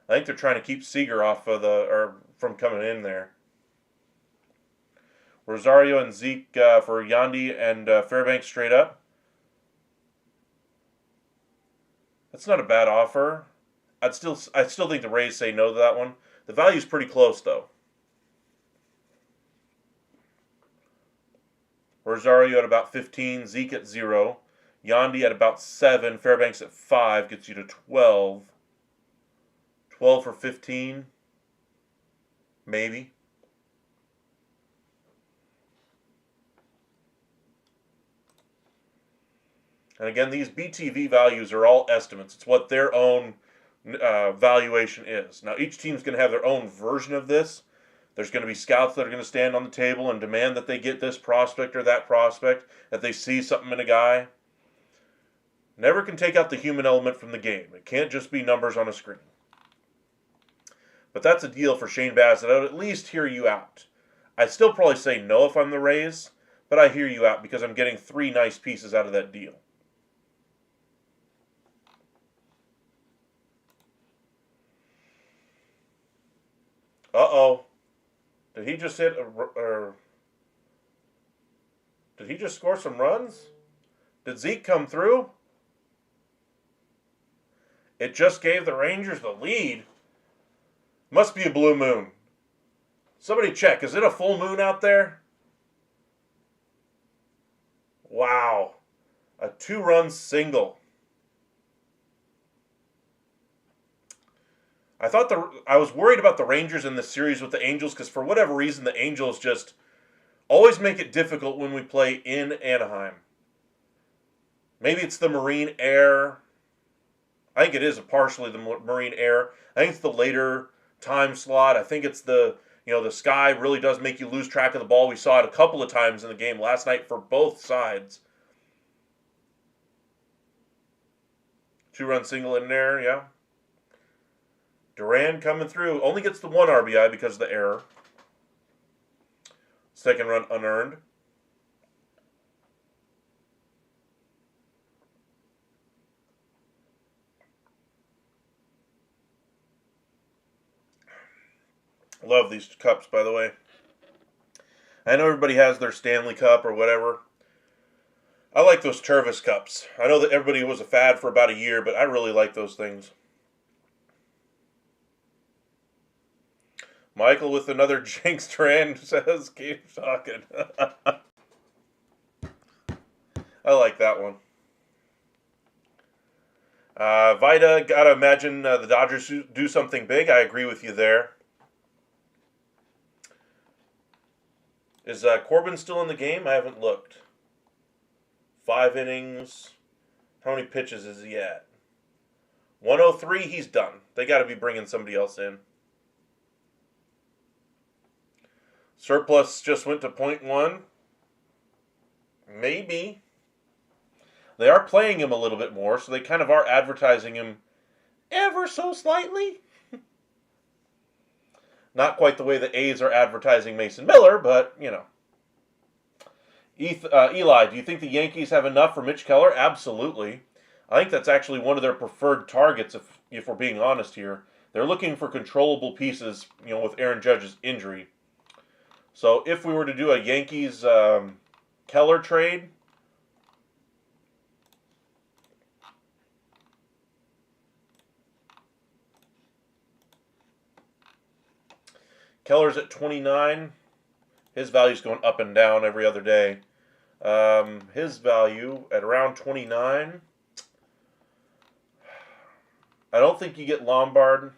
I think they're trying to keep Seager off of from coming in there. Rosario and Zeke for Yandy and Fairbanks straight up. That's not a bad offer. I still think the Rays say no to that one. The value's pretty close though. Rosario at about 15, Zeke at 0, Yandy at about 7, Fairbanks at 5 gets you to 12. 12 for 15, maybe. And again, these BTV values are all estimates. It's what their own valuation is. Now, each team's going to have their own version of this. There's going to be scouts that are going to stand on the table and demand that they get this prospect or that prospect, that they see something in a guy. Never can take out the human element from the game. It can't just be numbers on a screen. But that's a deal for Shane Bassett. I would at least hear you out. I'd still probably say no if I'm the Rays, but I hear you out because I'm getting 3 nice pieces out of that deal. Uh-oh. Did he just hit did he just score some runs? Did Zeke come through? It just gave the Rangers the lead. Must be a blue moon. Somebody check. Is it a full moon out there? Wow. A 2-run single. I was worried about the Rangers in this series with the Angels because for whatever reason the Angels just always make it difficult when we play in Anaheim. Maybe it's the marine air. I think it is partially the marine air. I think it's the later time slot. I think it's the sky really does make you lose track of the ball. We saw it a couple of times in the game last night for both sides. 2-run single in there, yeah. Duran coming through. Only gets the 1 RBI because of the error. Second run unearned. Love these cups, by the way. I know everybody has their Stanley Cup or whatever. I like those Tervis cups. I know that everybody was a fad for about a year, but I really like those things. Michael with another jinx trend says, keep talking. I like that one. Vida, gotta imagine the Dodgers do something big. I agree with you there. Is Corbin still in the game? I haven't looked. 5 innings. How many pitches is he at? 103, he's done. They got to be bringing somebody else in. Surplus just went to 0.1. Maybe. They are playing him a little bit more, so they kind of are advertising him ever so slightly. Not quite the way the A's are advertising Mason Miller, but, Eli, do you think the Yankees have enough for Mitch Keller? Absolutely. I think that's actually one of their preferred targets, if we're being honest here. They're looking for controllable pieces, with Aaron Judge's injury. So if we were to do a Yankees Keller trade, Keller's at 29. His value's going up and down every other day. His value at around 29. I don't think you get Lombard.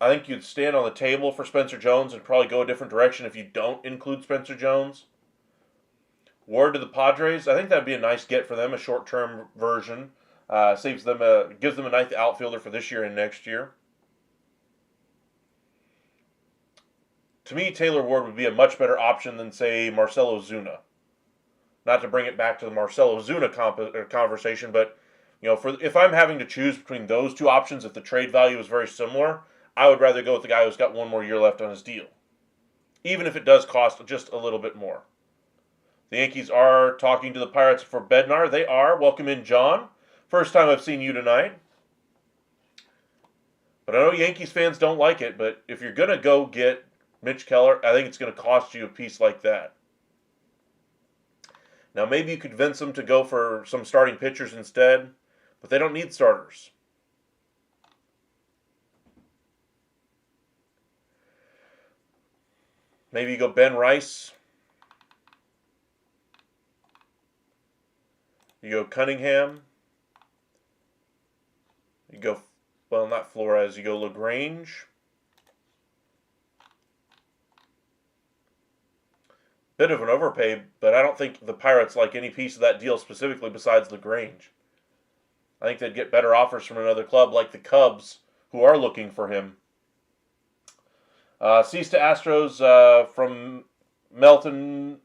I think you'd stand on the table for Spencer Jones and probably go a different direction if you don't include Spencer Jones. Ward to the Padres. I think that'd be a nice get for them, a short-term version. Gives them a nice outfielder for this year and next year. To me, Taylor Ward would be a much better option than, say, Marcell Ozuna. Not to bring it back to the Marcell Ozuna conversation, but if I'm having to choose between those two options, if the trade value is very similar, I would rather go with the guy who's got 1 more year left on his deal, even if it does cost just a little bit more. The Yankees are talking to the Pirates for Bednar. They are. Welcome in, John. First time I've seen you tonight. But I know Yankees fans don't like it, but if you're going to go get Mitch Keller, I think it's going to cost you a piece like that. Now, maybe you convince them to go for some starting pitchers instead, but they don't need starters. Maybe you go Ben Rice. You go Cunningham. You go, well, not Flores. You go LaGrange. Bit of an overpay, but I don't think the Pirates like any piece of that deal specifically besides LaGrange. I think they'd get better offers from another club like the Cubs, who are looking for him. Cease to Astros from Melton,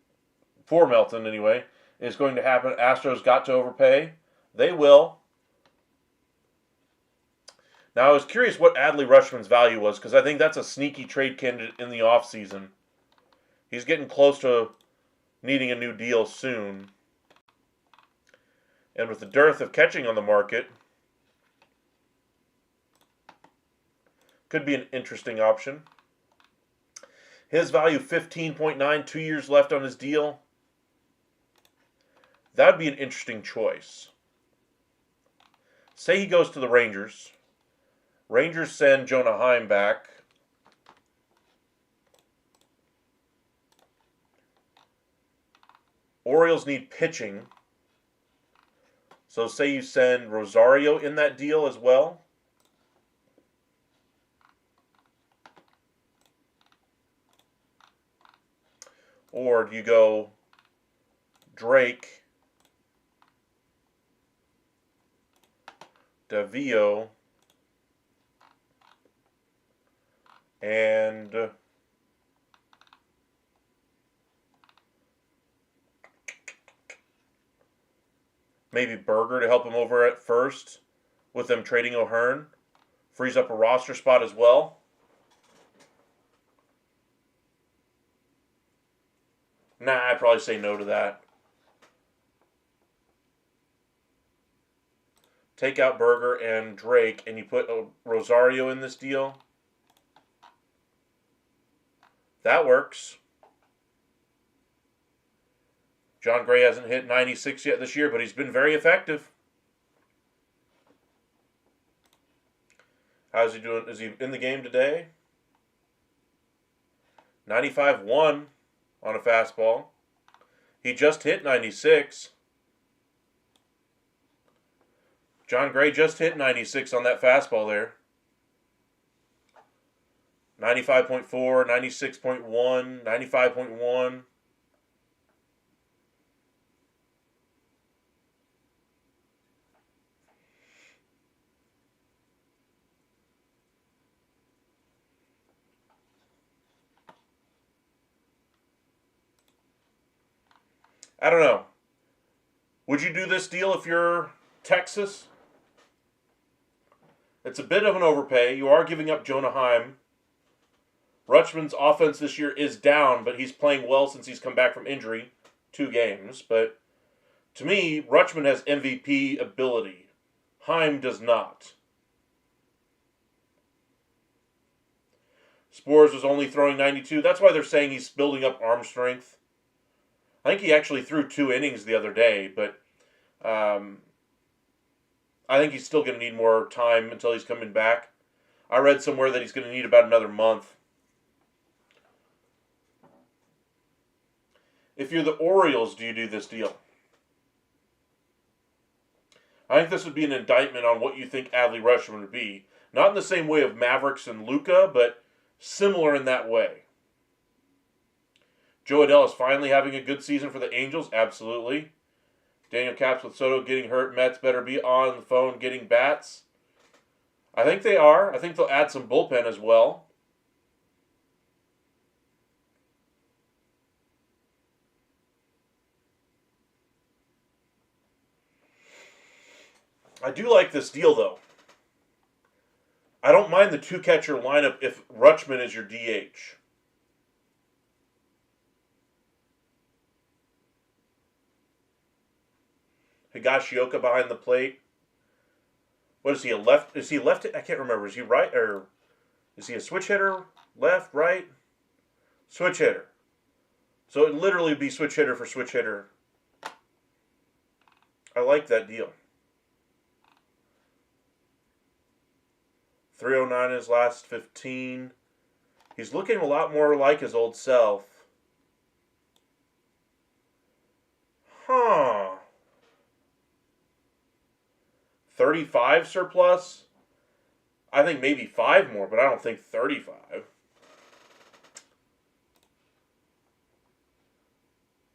for Melton anyway, is going to happen. Astros got to overpay. They will. Now, I was curious what Adley Rutschman's value was, because I think that's a sneaky trade candidate in the offseason. He's getting close to needing a new deal soon. And with the dearth of catching on the market, could be an interesting option. His value, 15.9, 2 years left on his deal. That would be an interesting choice. Say he goes to the Rangers. Rangers send Jonah Heim back. Orioles need pitching. So say you send Rosario in that deal as well. Or do you go Drake, Davio, and maybe Berger to help him over at first with them trading O'Hearn? Frees up a roster spot as well. Nah, I'd probably say no to that. Take out Berger and Drake, and you put Rosario in this deal. That works. John Gray hasn't hit 96 yet this year, but he's been very effective. How's he doing? Is he in the game today? 95-1 on a fastball. He just hit 96. John Gray just hit 96 on that fastball there. 95.4, 96.1, 95.1. I don't know. Would you do this deal if you're Texas? It's a bit of an overpay. You are giving up Jonah Heim. Rutschman's offense this year is down, but he's playing well since he's come back from injury. 2 games. But to me, Rutschman has MVP ability. Heim does not. Spores was only throwing 92. That's why they're saying he's building up arm strength. I think he actually threw 2 innings the other day, but I think he's still going to need more time until he's coming back. I read somewhere that he's going to need about another month. If you're the Orioles, do you do this deal? I think this would be an indictment on what you think Adley Rutschman would be. Not in the same way of Mavericks and Luka, but similar in that way. Joe Adell is finally having a good season for the Angels. Absolutely. Daniel Caps with Soto getting hurt. Mets better be on the phone getting bats. I think they are. I think they'll add some bullpen as well. I do like this deal, though. I don't mind the 2-catcher lineup if Rutschman is your DH. Higashioka behind the plate. What is he, a left? Is he left? I can't remember. Is he right, or is he a switch hitter? Left, right? Switch hitter. So it'd literally be switch hitter for switch hitter. I like that deal. 309 his last 15. He's looking a lot more like his old self. Huh. 35 surplus? I think maybe 5 more, but I don't think 35.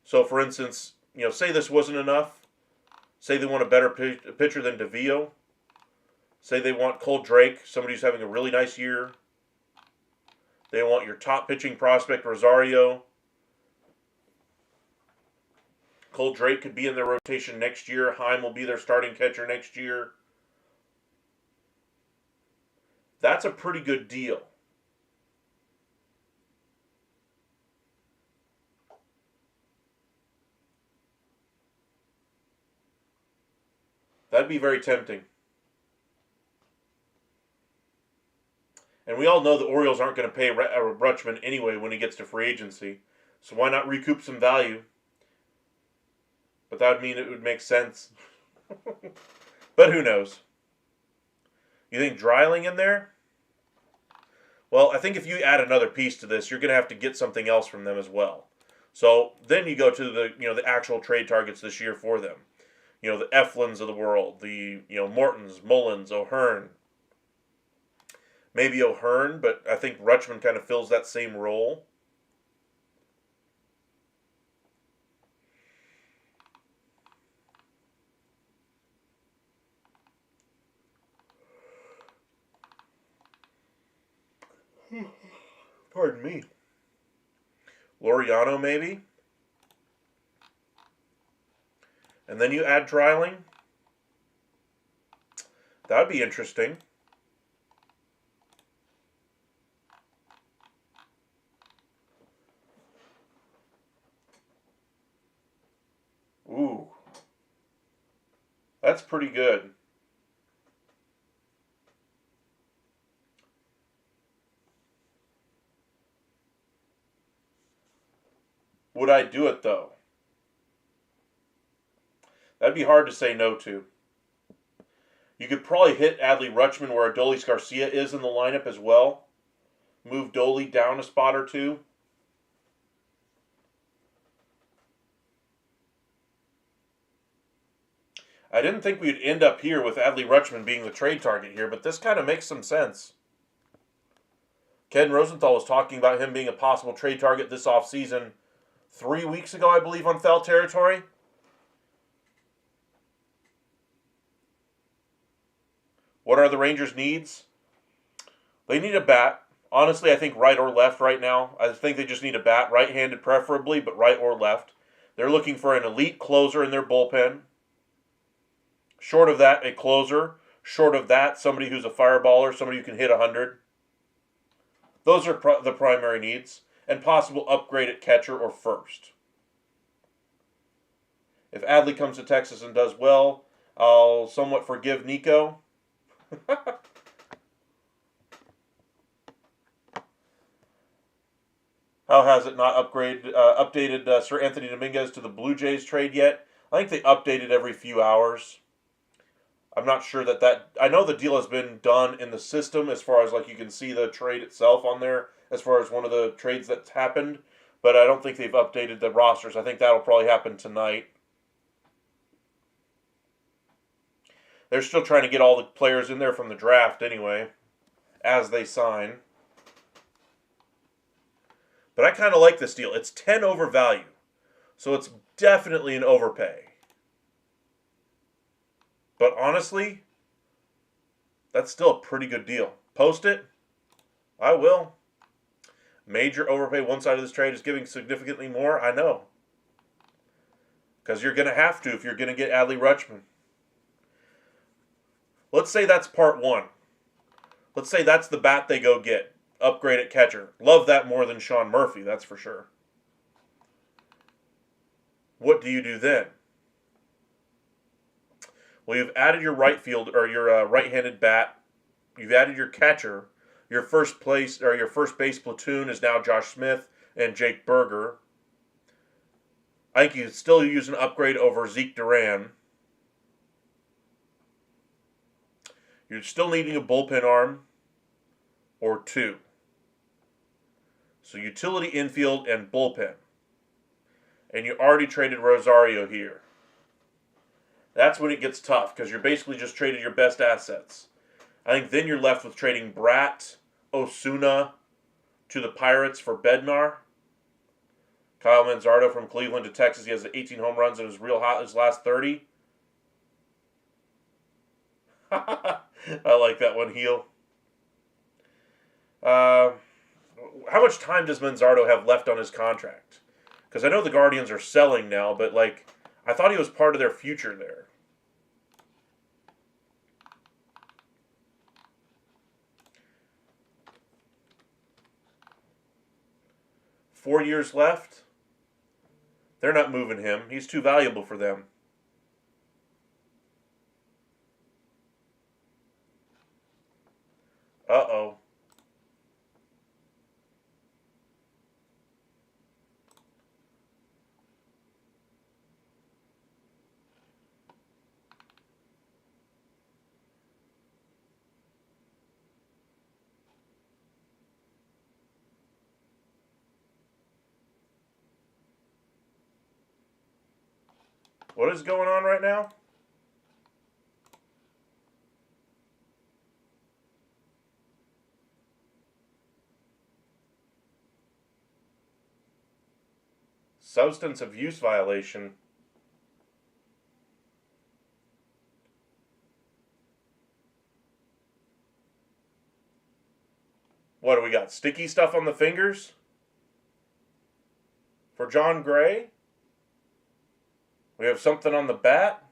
So, for instance, say this wasn't enough. Say they want a better pitcher than DeVio. Say they want Cole Drake, somebody who's having a really nice year. They want your top pitching prospect, Rosario. Cole Drake could be in their rotation next year. Heim will be their starting catcher next year. That's a pretty good deal. That'd be very tempting. And we all know the Orioles aren't going to pay Rutschman anyway when he gets to free agency. So why not recoup some value? But that would mean it would make sense. But who knows? You think Dreiling in there? Well, I think if you add another piece to this, you're going to have to get something else from them as well. So then you go to the actual trade targets this year for them. The Eflins of the world, the Mortons, Mullins, O'Hearn. Maybe O'Hearn, but I think Rutschman kind of fills that same role. Pardon me. Laureano, maybe? And then you add Dreiling? That would be interesting. Ooh. That's pretty good. Would I do it, though? That'd be hard to say no to. You could probably hit Adley Rutschman where Adolis Garcia is in the lineup as well. Move Doley down a spot or two. I didn't think we'd end up here with Adley Rutschman being the trade target here, but this kind of makes some sense. Ken Rosenthal was talking about him being a possible trade target this offseason 3 weeks ago, I believe, on Foul Territory. What are the Rangers' needs? They need a bat. Honestly, I think right or left right now. I think they just need a bat, right-handed preferably, but right or left. They're looking for an elite closer in their bullpen. Short of that, a closer. Short of that, somebody who's a fireballer, somebody who can hit 100. Those are the primary needs. And possible upgrade at catcher or first. If Adley comes to Texas and does well, I'll somewhat forgive Nico. How has it not updated Sir Anthony Dominguez to the Blue Jays trade yet? I think they update it every few hours. I'm not sure that I know the deal has been done in the system as far as you can see the trade itself on there as far as one of the trades that's happened, but I don't think they've updated the rosters. I think that'll probably happen tonight. They're still trying to get all the players in there from the draft anyway, as they sign. But I kind of like this deal. It's 10 over value, so it's definitely an overpay. But honestly, that's still a pretty good deal. Post it? I will. Major overpay. One side of this trade is giving significantly more. I know. Because you're going to have to if you're going to get Adley Rutschman. Let's say that's part one. Let's say that's the bat they go get. Upgrade at catcher. Love that more than Sean Murphy, that's for sure. What do you do then? Well, you've added your right field or your right-handed bat. You've added your catcher. Your first place or your first base platoon is now Josh Smith and Jake Berger. I think you still use an upgrade over Zeke Duran. You're still needing a bullpen arm or two. So utility infield and bullpen. And you already traded Rosario here. That's when it gets tough because you're basically just traded your best assets. I think then you're left with trading Bratt, Osuna to the Pirates for Bednar. Kyle Manzardo from Cleveland to Texas. He has 18 home runs and is real hot his last 30. I like that one, heel. How much time does Manzardo have left on his contract? Because I know the Guardians are selling now, but like I thought he was part of their future there. Four years left. They're not moving him. He's too valuable for them. Uh-oh. What is going on right now? Substance abuse violation. What do we got? Sticky stuff on the fingers? For John Gray? We have something on the bat?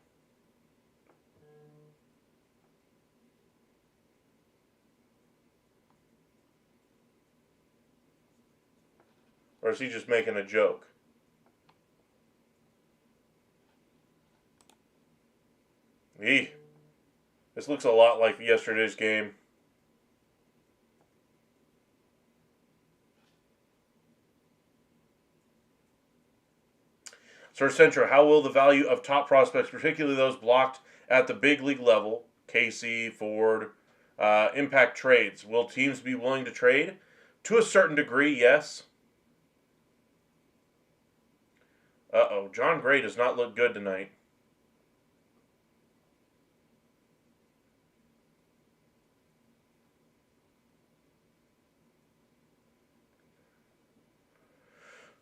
Or is he just making a joke? Eeh. This looks a lot like yesterday's game. Sir Central, how will the value of top prospects, particularly those blocked at the big league level, Casey, Ford, impact trades? Will teams be willing to trade? To a certain degree, yes. Uh-oh, John Gray does not look good tonight.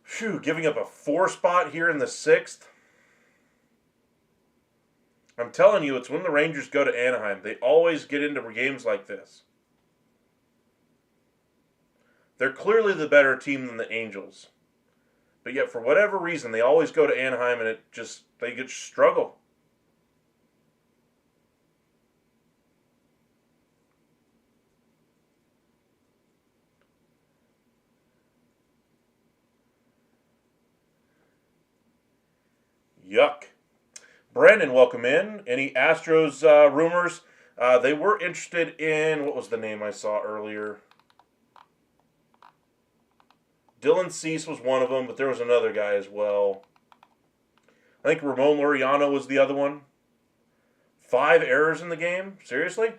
Phew, giving up a 4 spot here in the 6th. I'm telling you, it's when the Rangers go to Anaheim. They always get into games like this. They're clearly the better team than the Angels. But yet, for whatever reason, they always go to Anaheim and they get struggle. Yuck. Brandon, welcome in. Any Astros rumors? They were interested in, what was the name I saw earlier? Dylan Cease was one of them, but there was another guy as well. I think Ramon Laureano was the other one. 5 errors in the game? Seriously?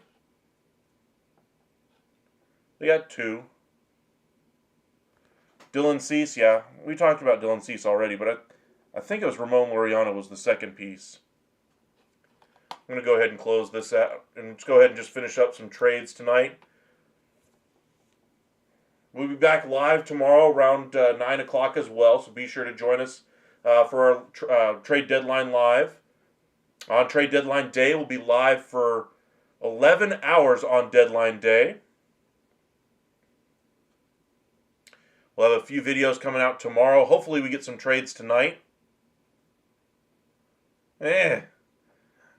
They got 2. Dylan Cease, yeah. We talked about Dylan Cease already, but I think it was Ramon Laureano was the second piece. I'm going to go ahead and close this out. And let's go ahead and just finish up some trades tonight. We'll be back live tomorrow around 9 o'clock as well, so be sure to join us for our trade deadline live. On trade deadline day, we'll be live for 11 hours on deadline day. We'll have a few videos coming out tomorrow. Hopefully we get some trades tonight. I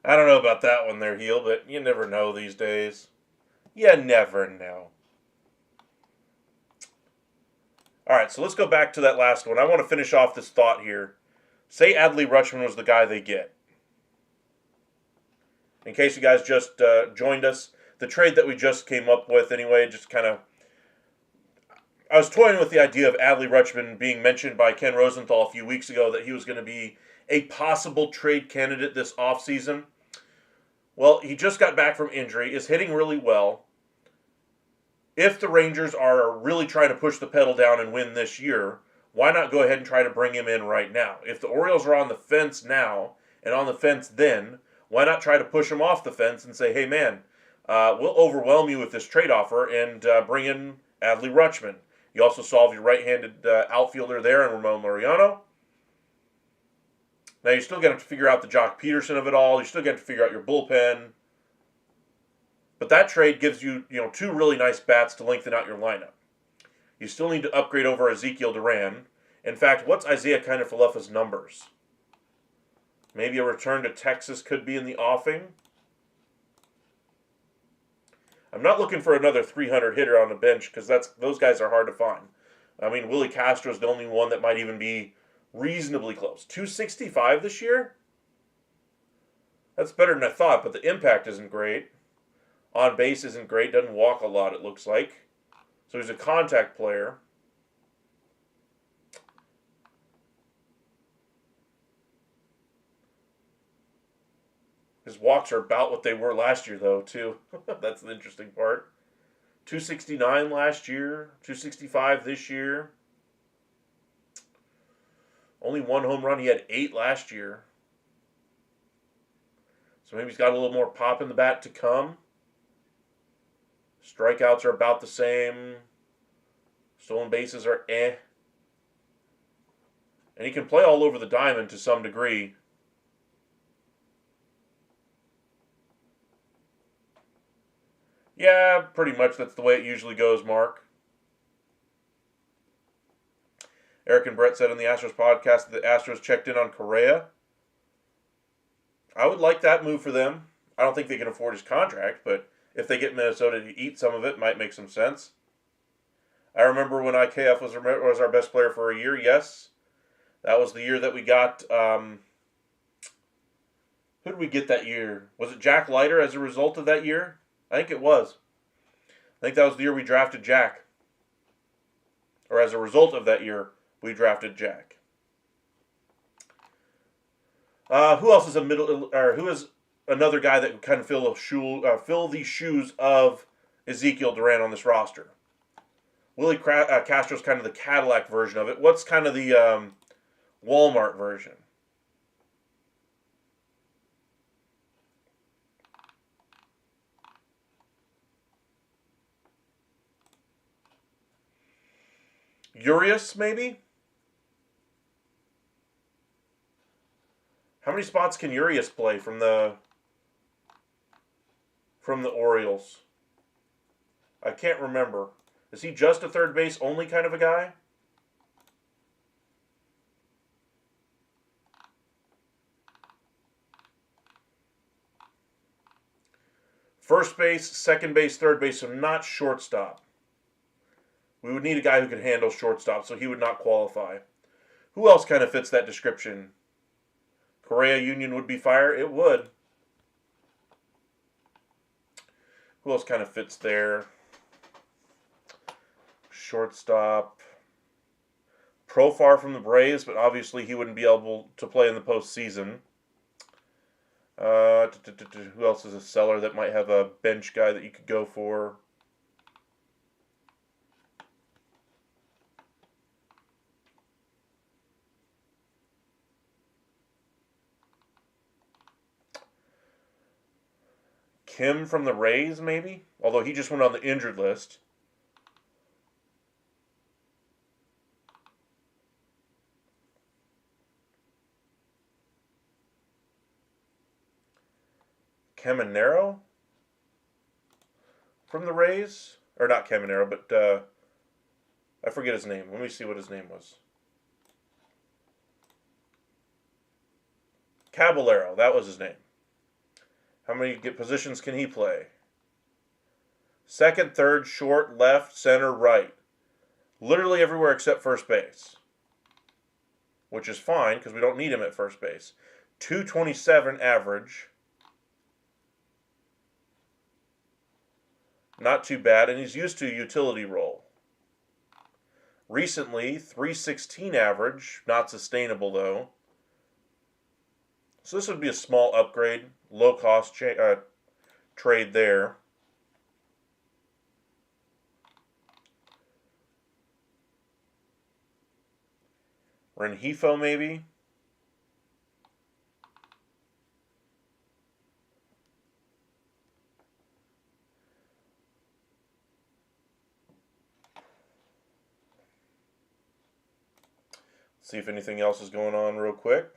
don't know about that one there, Heel, but you never know these days. You never know. All right, so let's go back to that last one. I want to finish off this thought here. Say Adley Rutschman was the guy they get. In case you guys just joined us, the trade that we just came up with, anyway, just kind of. I was toying with the idea of Adley Rutschman being mentioned by Ken Rosenthal a few weeks ago that he was going to be a possible trade candidate this offseason. Well, he just got back from injury, is hitting really well. If the Rangers are really trying to push the pedal down and win this year, why not go ahead and try to bring him in right now? If the Orioles are on the fence now and on the fence then, why not try to push him off the fence and say, hey man, we'll overwhelm you with this trade offer and bring in Adley Rutschman. You also solve your right-handed outfielder there in Ramon Laureano. Now, you're still going to have to figure out the Jock Peterson of it all. You're still going to have to figure out your bullpen. But that trade gives you, two really nice bats to lengthen out your lineup. You still need to upgrade over Ezekiel Duran. In fact, what's Isaiah Kiner-Falefa's numbers? Maybe a return to Texas could be in the offing. I'm not looking for another 300 hitter on the bench because those guys are hard to find. I mean, Willie Castro's the only one that might even be reasonably close. 265 this year? That's better than I thought, but the impact isn't great. On base isn't great. Doesn't walk a lot, it looks like. So he's a contact player. His walks are about what they were last year, though, too. That's the interesting part. 269 last year, 265 this year. Only one home run. He had 8 last year. So maybe he's got a little more pop in the bat to come. Strikeouts are about the same. Stolen bases are eh. And he can play all over the diamond to some degree. Yeah, pretty much that's the way it usually goes, Mark. Eric and Brett said on the Astros podcast that the Astros checked in on Correa. I would like that move for them. I don't think they can afford his contract, but if they get Minnesota to eat some of it, might make some sense. I remember when IKF was our best player for a year, yes. That was the year that we got... who did we get that year? Was it Jack Leiter as a result of that year? I think it was. I think that was the year we drafted Jack. Or as a result of that year, we drafted Jack. Who else is who is another guy that would kind of fill the shoes of Ezekiel Duran on this roster? Willie Castro's kind of the Cadillac version of it. What's kind of the Walmart version? Urias, maybe? How many spots can Urias play from the Orioles? I can't remember. Is he just a third base only kind of a guy? First base, second base, third base, so not shortstop. We would need a guy who could handle shortstop, so he would not qualify. Who else kind of fits that description? Correa Union would be fire? It would. Who else kind of fits there? Shortstop. Profar from the Braves, but obviously he wouldn't be able to play in the postseason. Who else is a seller that might have a bench guy that you could go for? Kim from the Rays, maybe? Although he just went on the injured list. Caminero from the Rays? Or not Caminero, but I forget his name. Let me see what his name was. Caballero, that was his name. How many positions can he play? Second, third, short, left, center, right. Literally everywhere except first base. Which is fine because we don't need him at first base. 227 average. Not too bad, and he's used to a utility role. Recently, 316 average, not sustainable though. So this would be a small upgrade, low cost trade there. Renhefo maybe. See if anything else is going on real quick.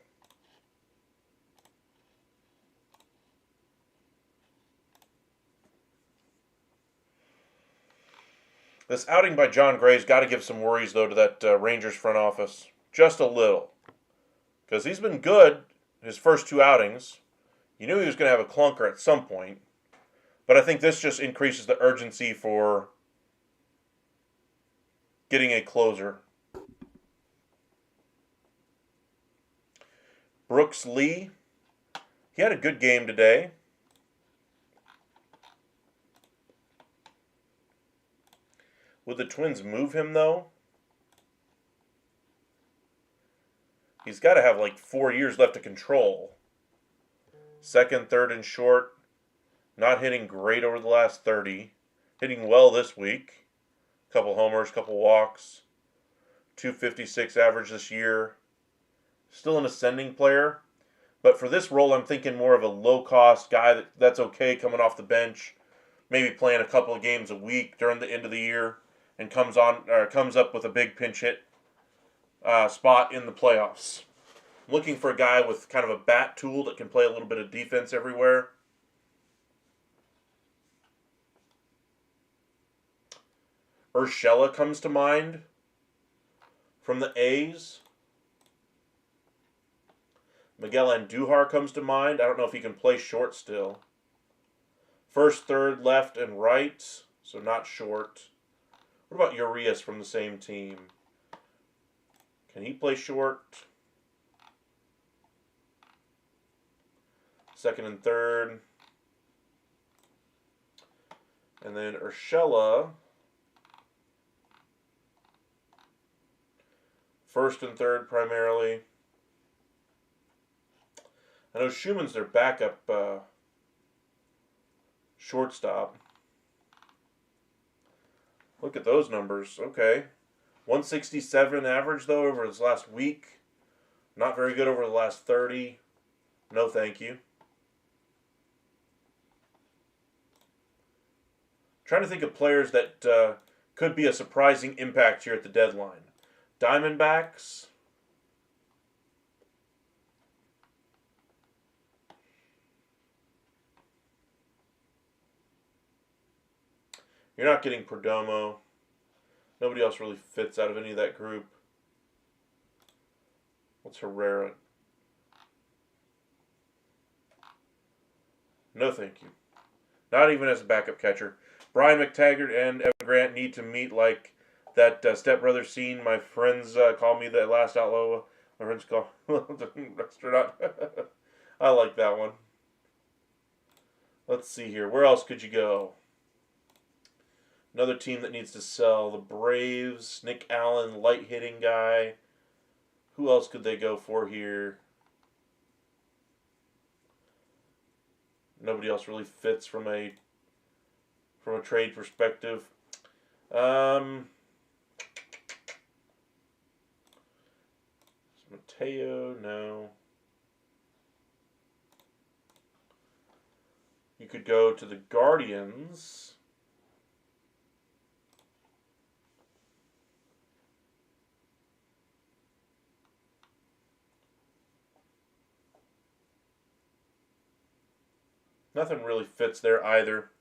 This outing by John Gray's got to give some worries, though, to that Rangers front office. Just a little. Because he's been good his first two outings. You knew he was going to have a clunker at some point. But I think this just increases the urgency for getting a closer. Brooks Lee. He had a good game today. Would the Twins move him, though? He's got to have like 4 years left to control. Second, third, and short. Not hitting great over the last 30. Hitting well this week. Couple homers, couple walks. 256 average this year. Still an ascending player. But for this role, I'm thinking more of a low-cost guy that's okay coming off the bench. Maybe playing a couple of games a week during the end of the year. And comes up with a big pinch hit spot in the playoffs. Looking for a guy with kind of a bat tool that can play a little bit of defense everywhere. Urshela comes to mind from the A's. Miguel Andujar comes to mind. I don't know if he can play short still. First, third, left, and right, so not short. What about Urias from the same team? Can he play short? Second and third. And then Urshela. First and third primarily. I know Schumann's their backup shortstop. Look at those numbers. Okay. 167 average, though, over his last week. Not very good over the last 30. No, thank you. Trying to think of players that could be a surprising impact here at the deadline. Diamondbacks. You're not getting Perdomo. Nobody else really fits out of any of that group. What's Herrera? No, thank you. Not even as a backup catcher. Brian McTaggart and Evan Grant need to meet like that stepbrother scene. My friends call me the last outlaw. My friends call the astronaut. I like that one. Let's see here. Where else could you go? Another team that needs to sell. The Braves. Nick Allen, light hitting guy. Who else could they go for here? Nobody else really fits from a trade perspective. Mateo, no. You could go to the Guardians. Nothing really fits there either.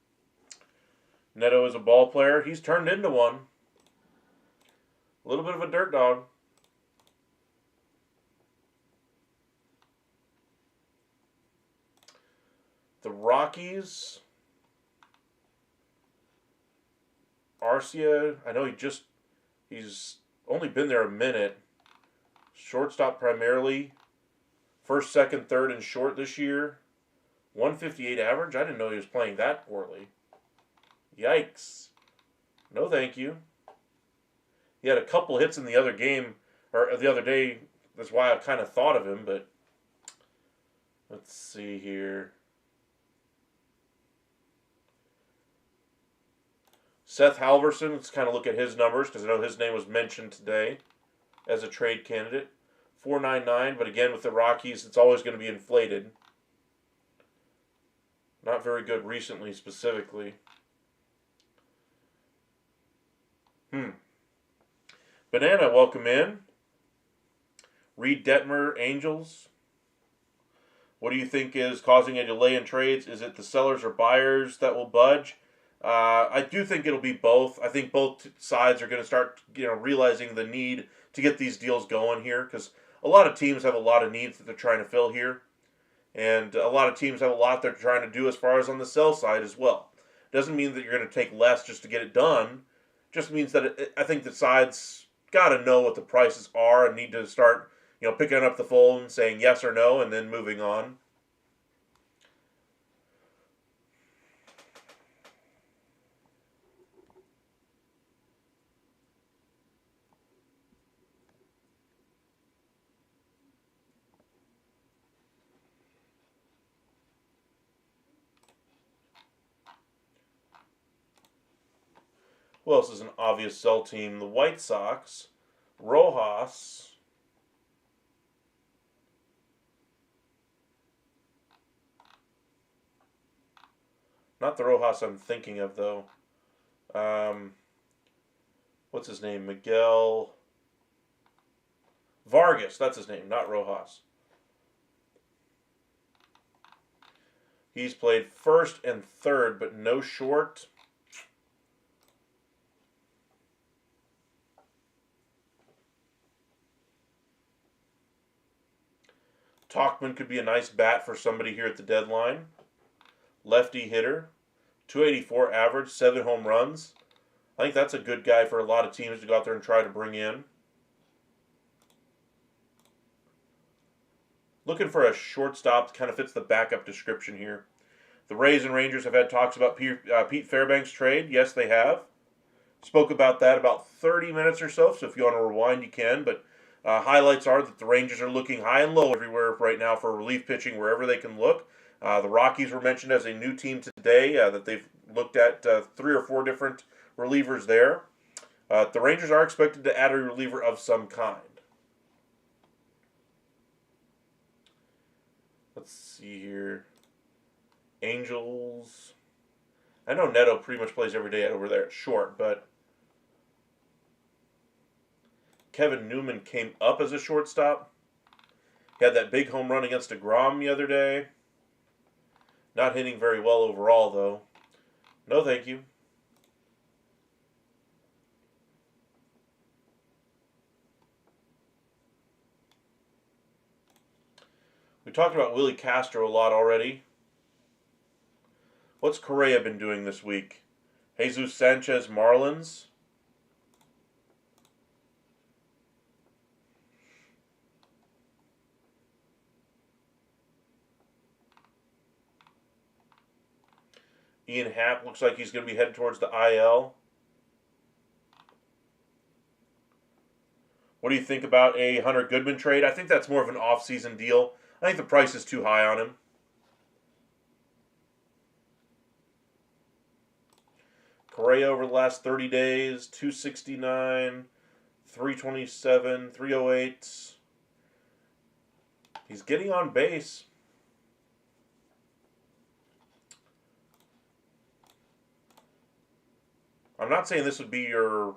Neto is a ball player. He's turned into one. A little bit of a dirt dog. The Rockies. Arcia. I know he's only been there a minute. Shortstop primarily. First, second, third, and short this year. 158 average? I didn't know he was playing that poorly. Yikes. No thank you. He had a couple hits in the other game, or the other day. That's why I kind of thought of him, but let's see here. Seth Halverson, let's kind of look at his numbers because I know his name was mentioned today as a trade candidate. 4.99, but again with the Rockies, it's always going to be inflated. Not very good recently, specifically. Banana, welcome in. Reed Detmer, Angels. What do you think is causing a delay in trades? Is it the sellers or buyers that will budge? I do think it'll be both. I think both sides are going to start, realizing the need to get these deals going here because a lot of teams have a lot of needs that they're trying to fill here, and a lot of teams have a lot they're trying to do as far as on the sell side as well. Doesn't mean that you're going to take less just to get it done. Just means that I think the sides got to know what the prices are and need to start, picking up the phone, saying yes or no, and then moving on. Who else is an obvious sell team? The White Sox, Rojas. Not the Rojas I'm thinking of, though. What's his name? Miguel Vargas. That's his name, not Rojas. He's played first and third, but no short. Tauchman could be a nice bat for somebody here at the deadline. Lefty hitter. 284 average, 7 home runs. I think that's a good guy for a lot of teams to go out there and try to bring in. Looking for a shortstop that kind of fits the backup description here. The Rays and Rangers have had talks about Pete Fairbanks' trade. Yes, they have. Spoke about that about 30 minutes or so if you want to rewind, you can. But highlights are that the Rangers are looking high and low everywhere right now for relief pitching wherever they can look. The Rockies were mentioned as a new team today that they've looked at 3 or 4 different relievers there. The Rangers are expected to add a reliever of some kind. Let's see here. Angels. I know Neto pretty much plays every day over there at short, but Kevin Newman came up as a shortstop. He had that big home run against DeGrom the other day. Not hitting very well overall, though. No, thank you. We talked about Willie Castro a lot already. What's Correa been doing this week? Jesus Sanchez, Marlins. Ian Happ looks like he's going to be headed towards the IL. What do you think about a Hunter Goodman trade? I think that's more of an off-season deal. I think the price is too high on him. Correa over the last 30 days, 269, 327, 308. He's getting on base. I'm not saying this would be your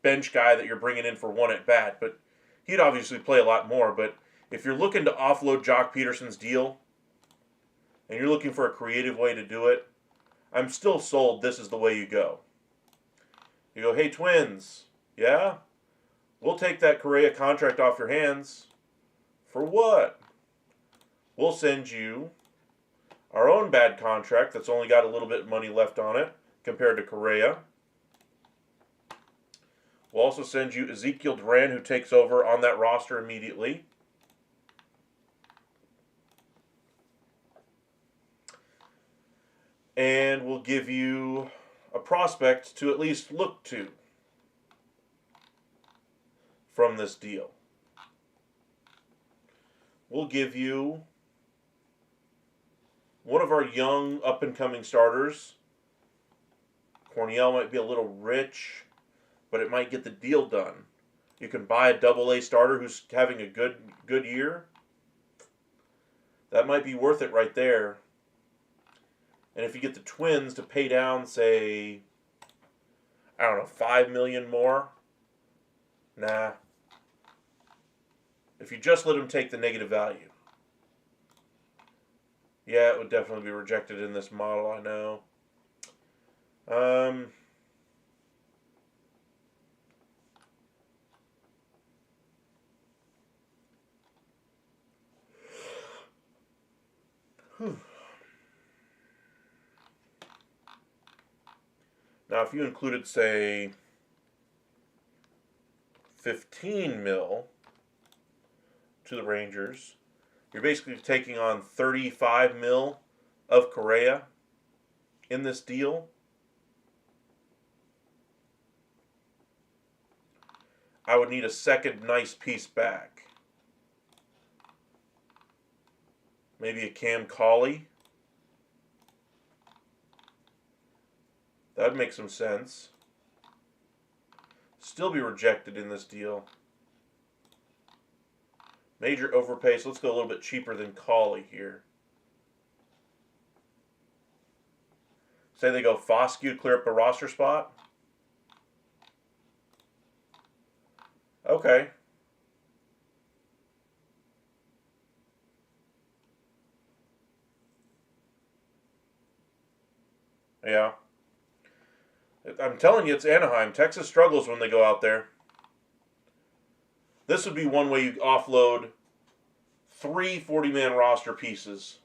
bench guy that you're bringing in for one at bat, but he'd obviously play a lot more. But if you're looking to offload Jock Peterson's deal and you're looking for a creative way to do it, I'm still sold this is the way you go. You go, hey, Twins, yeah? We'll take that Correa contract off your hands. For what? We'll send you our own bad contract that's only got a little bit of money left on it compared to Correa. We'll also send you Ezekiel Duran, who takes over on that roster immediately. And we'll give you a prospect to at least look to from this deal. We'll give you one of our young up-and-coming starters. Cornell might be a little rich, but it might get the deal done. You can buy a double-A starter who's having a good year. That might be worth it right there. And if you get the Twins to pay down, say, I don't know, $5 million more, nah. If you just let them take the negative value. Yeah, it would definitely be rejected in this model, I know. Now, if you included, say, 15 mil to the Rangers, you're basically taking on 35 mil of Correa in this deal. I would need a second nice piece back. Maybe a Cam Cauley. That would make some sense. Still be rejected in this deal. Major overpay, so let's go a little bit cheaper than Cauley here. Say they go Foscue to clear up a roster spot. Okay. Yeah. I'm telling you, it's Anaheim. Texas struggles when they go out there. This would be one way you offload 3 40-man roster pieces.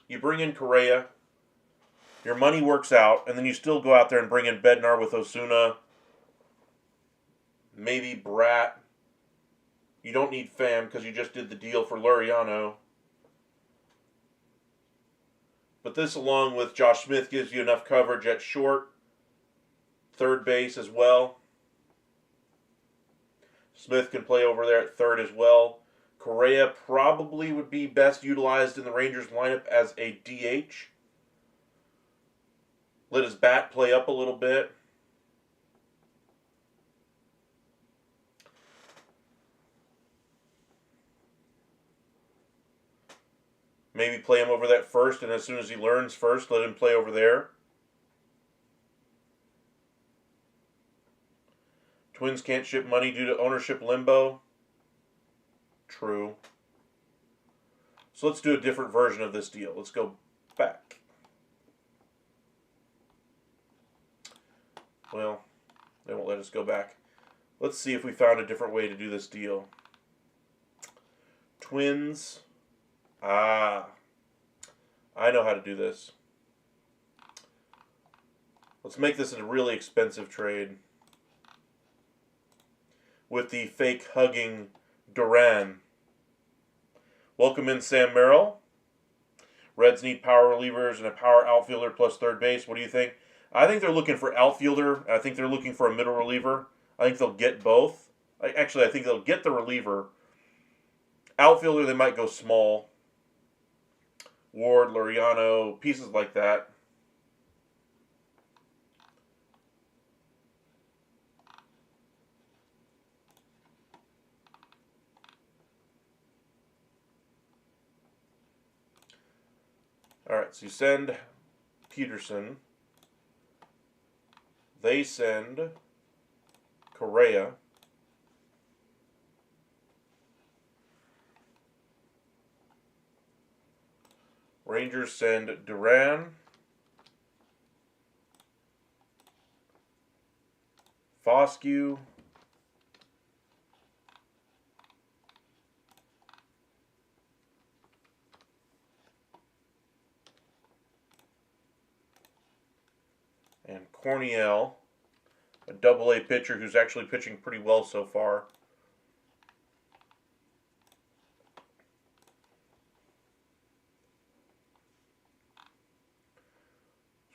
You bring in Correa, your money works out, and then you still go out there and bring in Bednar with Osuna, maybe Bratt. You don't need Pham because you just did the deal for Laureano. But this, along with Josh Smith, gives you enough coverage at short, third base as well. Smith can play over there at third as well. Correa probably would be best utilized in the Rangers lineup as a DH. Let his bat play up a little bit. Maybe play him over that first, and as soon as he learns first, let him play over there. Twins can't ship money due to ownership limbo. True. So let's do a different version of this deal. Let's go back. Well, they won't let us go back. Let's see if we found a different way to do this deal. Twins. I know how to do this. Let's make this a really expensive trade. With the fake hugging Duran. Welcome in Sam Merrill. Reds need power relievers and a power outfielder plus third base. What do you think? I think they're looking for outfielder. I think they're looking for a middle reliever. I think they'll get both. Actually, I think they'll get the reliever. Outfielder, they might go small. Ward, Laureano, pieces like that. All right, so you send Peterson. They send Correa. Rangers send Duran. Foscue. And Cornell, a double-A pitcher who's actually pitching pretty well so far.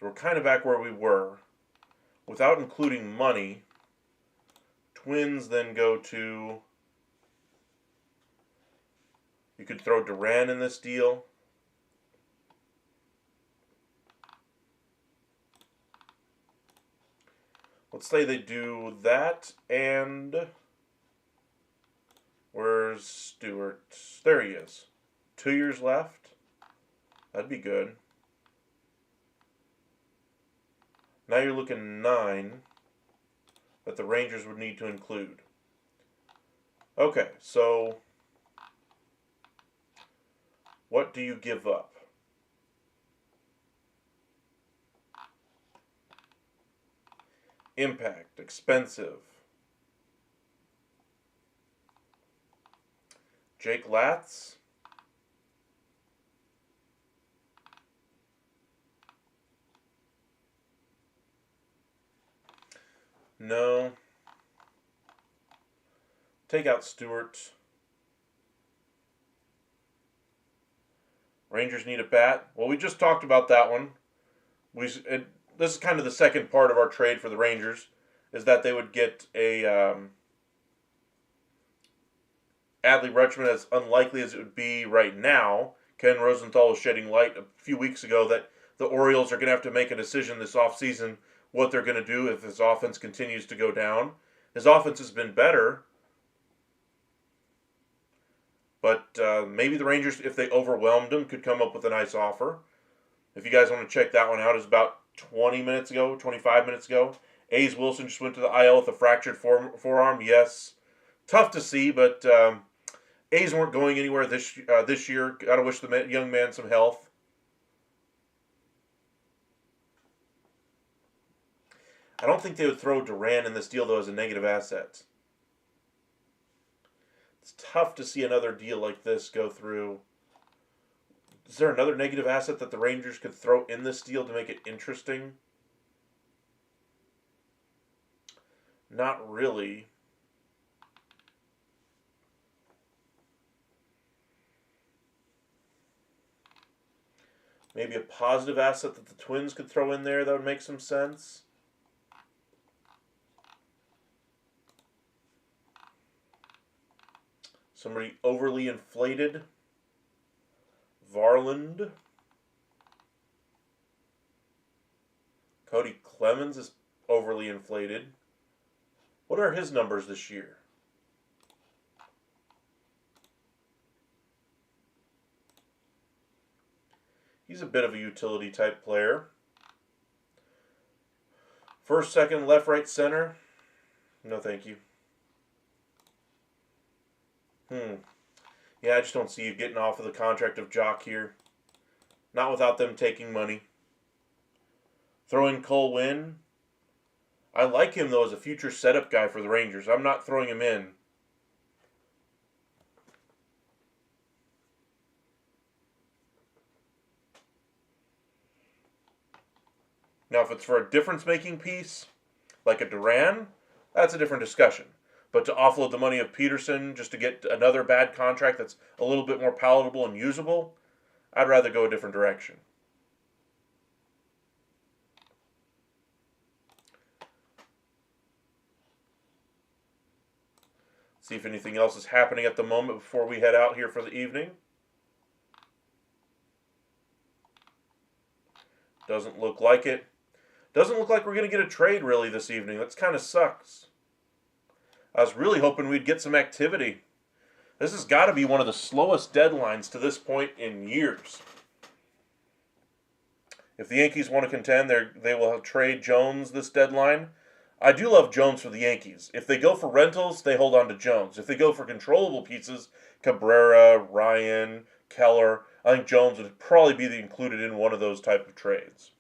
So we're kind of back where we were. Without including money, Twins then go to... You could throw Duran in this deal. Let's say they do that, and where's Stewart? There he is. 2 years left. That'd be good. Now you're looking 9 that the Rangers would need to include. Okay, so what do you give up? Impact, expensive. Jake Latz. No. Take out Stewart. Rangers need a bat. Well, we just talked about that one. This is kind of the second part of our trade for the Rangers, is that they would get a Adley Rutschman, as unlikely as it would be right now. Ken Rosenthal was shedding light a few weeks ago that the Orioles are going to have to make a decision this offseason what they're going to do if his offense continues to go down. His offense has been better, but maybe the Rangers, if they overwhelmed him, could come up with a nice offer. If you guys want to check that one out, it's about 20 minutes ago, 25 minutes ago. A's Wilson just went to the IL with a fractured forearm. Yes, tough to see, but A's weren't going anywhere this year. Gotta wish the young man some health. I don't think they would throw Duran in this deal, though, as a negative asset. It's tough to see another deal like this go through. Is there another negative asset that the Rangers could throw in this deal to make it interesting? Not really. Maybe a positive asset that the Twins could throw in there that would make some sense. Somebody overly inflated. Varland. Cody Clemens is overly inflated. What are his numbers this year? He's a bit of a utility type player. First, second, left, right, center. No, thank you. Yeah, I just don't see you getting off of the contract of Jock here. Not without them taking money. Throw in Cole Winn. I like him, though, as a future setup guy for the Rangers. I'm not throwing him in. Now, if it's for a difference-making piece, like a Duran, that's a different discussion. But to offload the money of Peterson just to get another bad contract that's a little bit more palatable and usable, I'd rather go a different direction. See if anything else is happening at the moment before we head out here for the evening. Doesn't look like it. Doesn't look like we're going to get a trade really this evening. That kind of sucks. I was really hoping we'd get some activity. This has got to be one of the slowest deadlines to this point in years. If the Yankees want to contend, they will trade Jones this deadline. I do love Jones for the Yankees. If they go for rentals, they hold on to Jones. If they go for controllable pieces, Cabrera, Ryan, Keller, I think Jones would probably be included in one of those type of trades.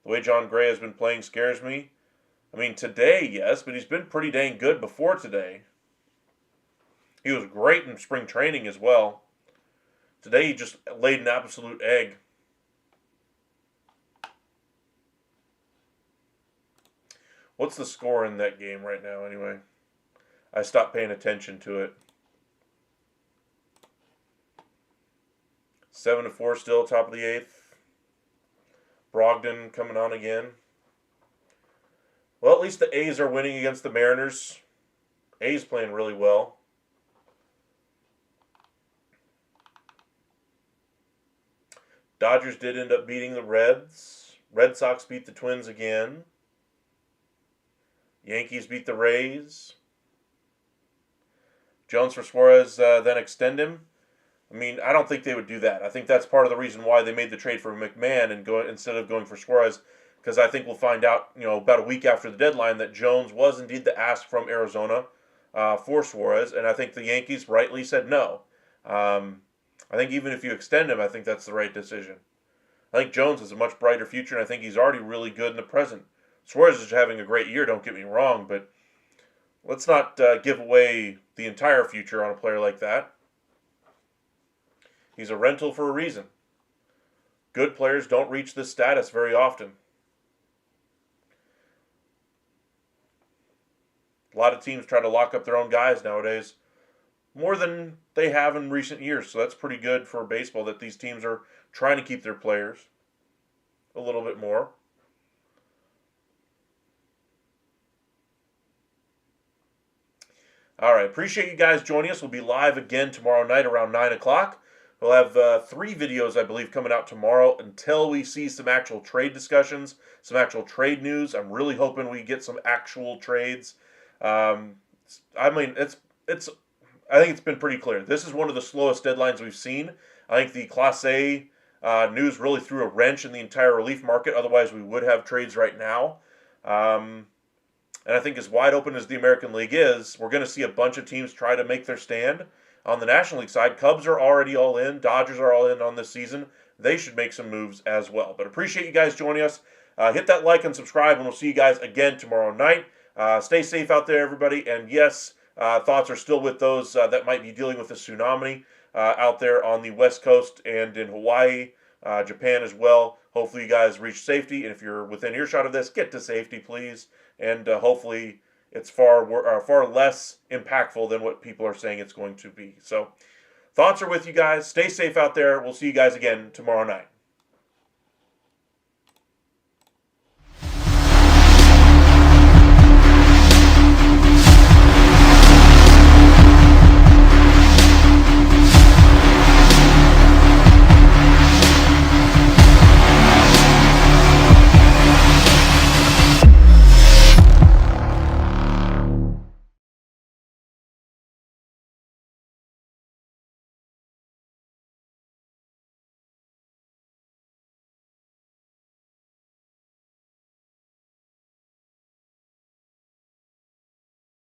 The way John Gray has been playing scares me. I mean, today, yes, but he's been pretty dang good before today. He was great in spring training as well. Today, he just laid an absolute egg. What's the score in that game right now, anyway? I stopped paying attention to it. 7-4 still, top of the 8th. Brogdon coming on again. Well, at least the A's are winning against the Mariners. A's playing really well. Dodgers did end up beating the Reds. Red Sox beat the Twins again. Yankees beat the Rays. Jones for Suarez, then extend him. I mean, I don't think they would do that. I think that's part of the reason why they made the trade for McMahon and go instead of going for Suarez, because I think we'll find out, about a week after the deadline that Jones was indeed the ask from Arizona for Suarez, and I think the Yankees rightly said no. I think even if you extend him, I think that's the right decision. I think Jones has a much brighter future, and I think he's already really good in the present. Suarez is having a great year, don't get me wrong, but let's not give away the entire future on a player like that. He's a rental for a reason. Good players don't reach this status very often. A lot of teams try to lock up their own guys nowadays, more than they have in recent years. So that's pretty good for baseball that these teams are trying to keep their players a little bit more. All right, appreciate you guys joining us. We'll be live again tomorrow night around 9 o'clock. We'll have 3 videos, I believe, coming out tomorrow until we see some actual trade discussions, some actual trade news. I'm really hoping we get some actual trades. I mean, I think it's been pretty clear. This is one of the slowest deadlines we've seen. I think the Class A news really threw a wrench in the entire relief market. Otherwise, we would have trades right now. And I think as wide open as the American League is, we're going to see a bunch of teams try to make their stand. On the National League side, Cubs are already all in. Dodgers are all in on this season. They should make some moves as well. But appreciate you guys joining us. Hit that like and subscribe, and we'll see you guys again tomorrow night. Stay safe out there, everybody. And yes, thoughts are still with those that might be dealing with the tsunami out there on the West Coast and in Hawaii, Japan as well. Hopefully you guys reach safety. And if you're within earshot of this, get to safety, please. And hopefully it's far less impactful than what people are saying it's going to be. So thoughts are with you guys. Stay safe out there. We'll see you guys again tomorrow night.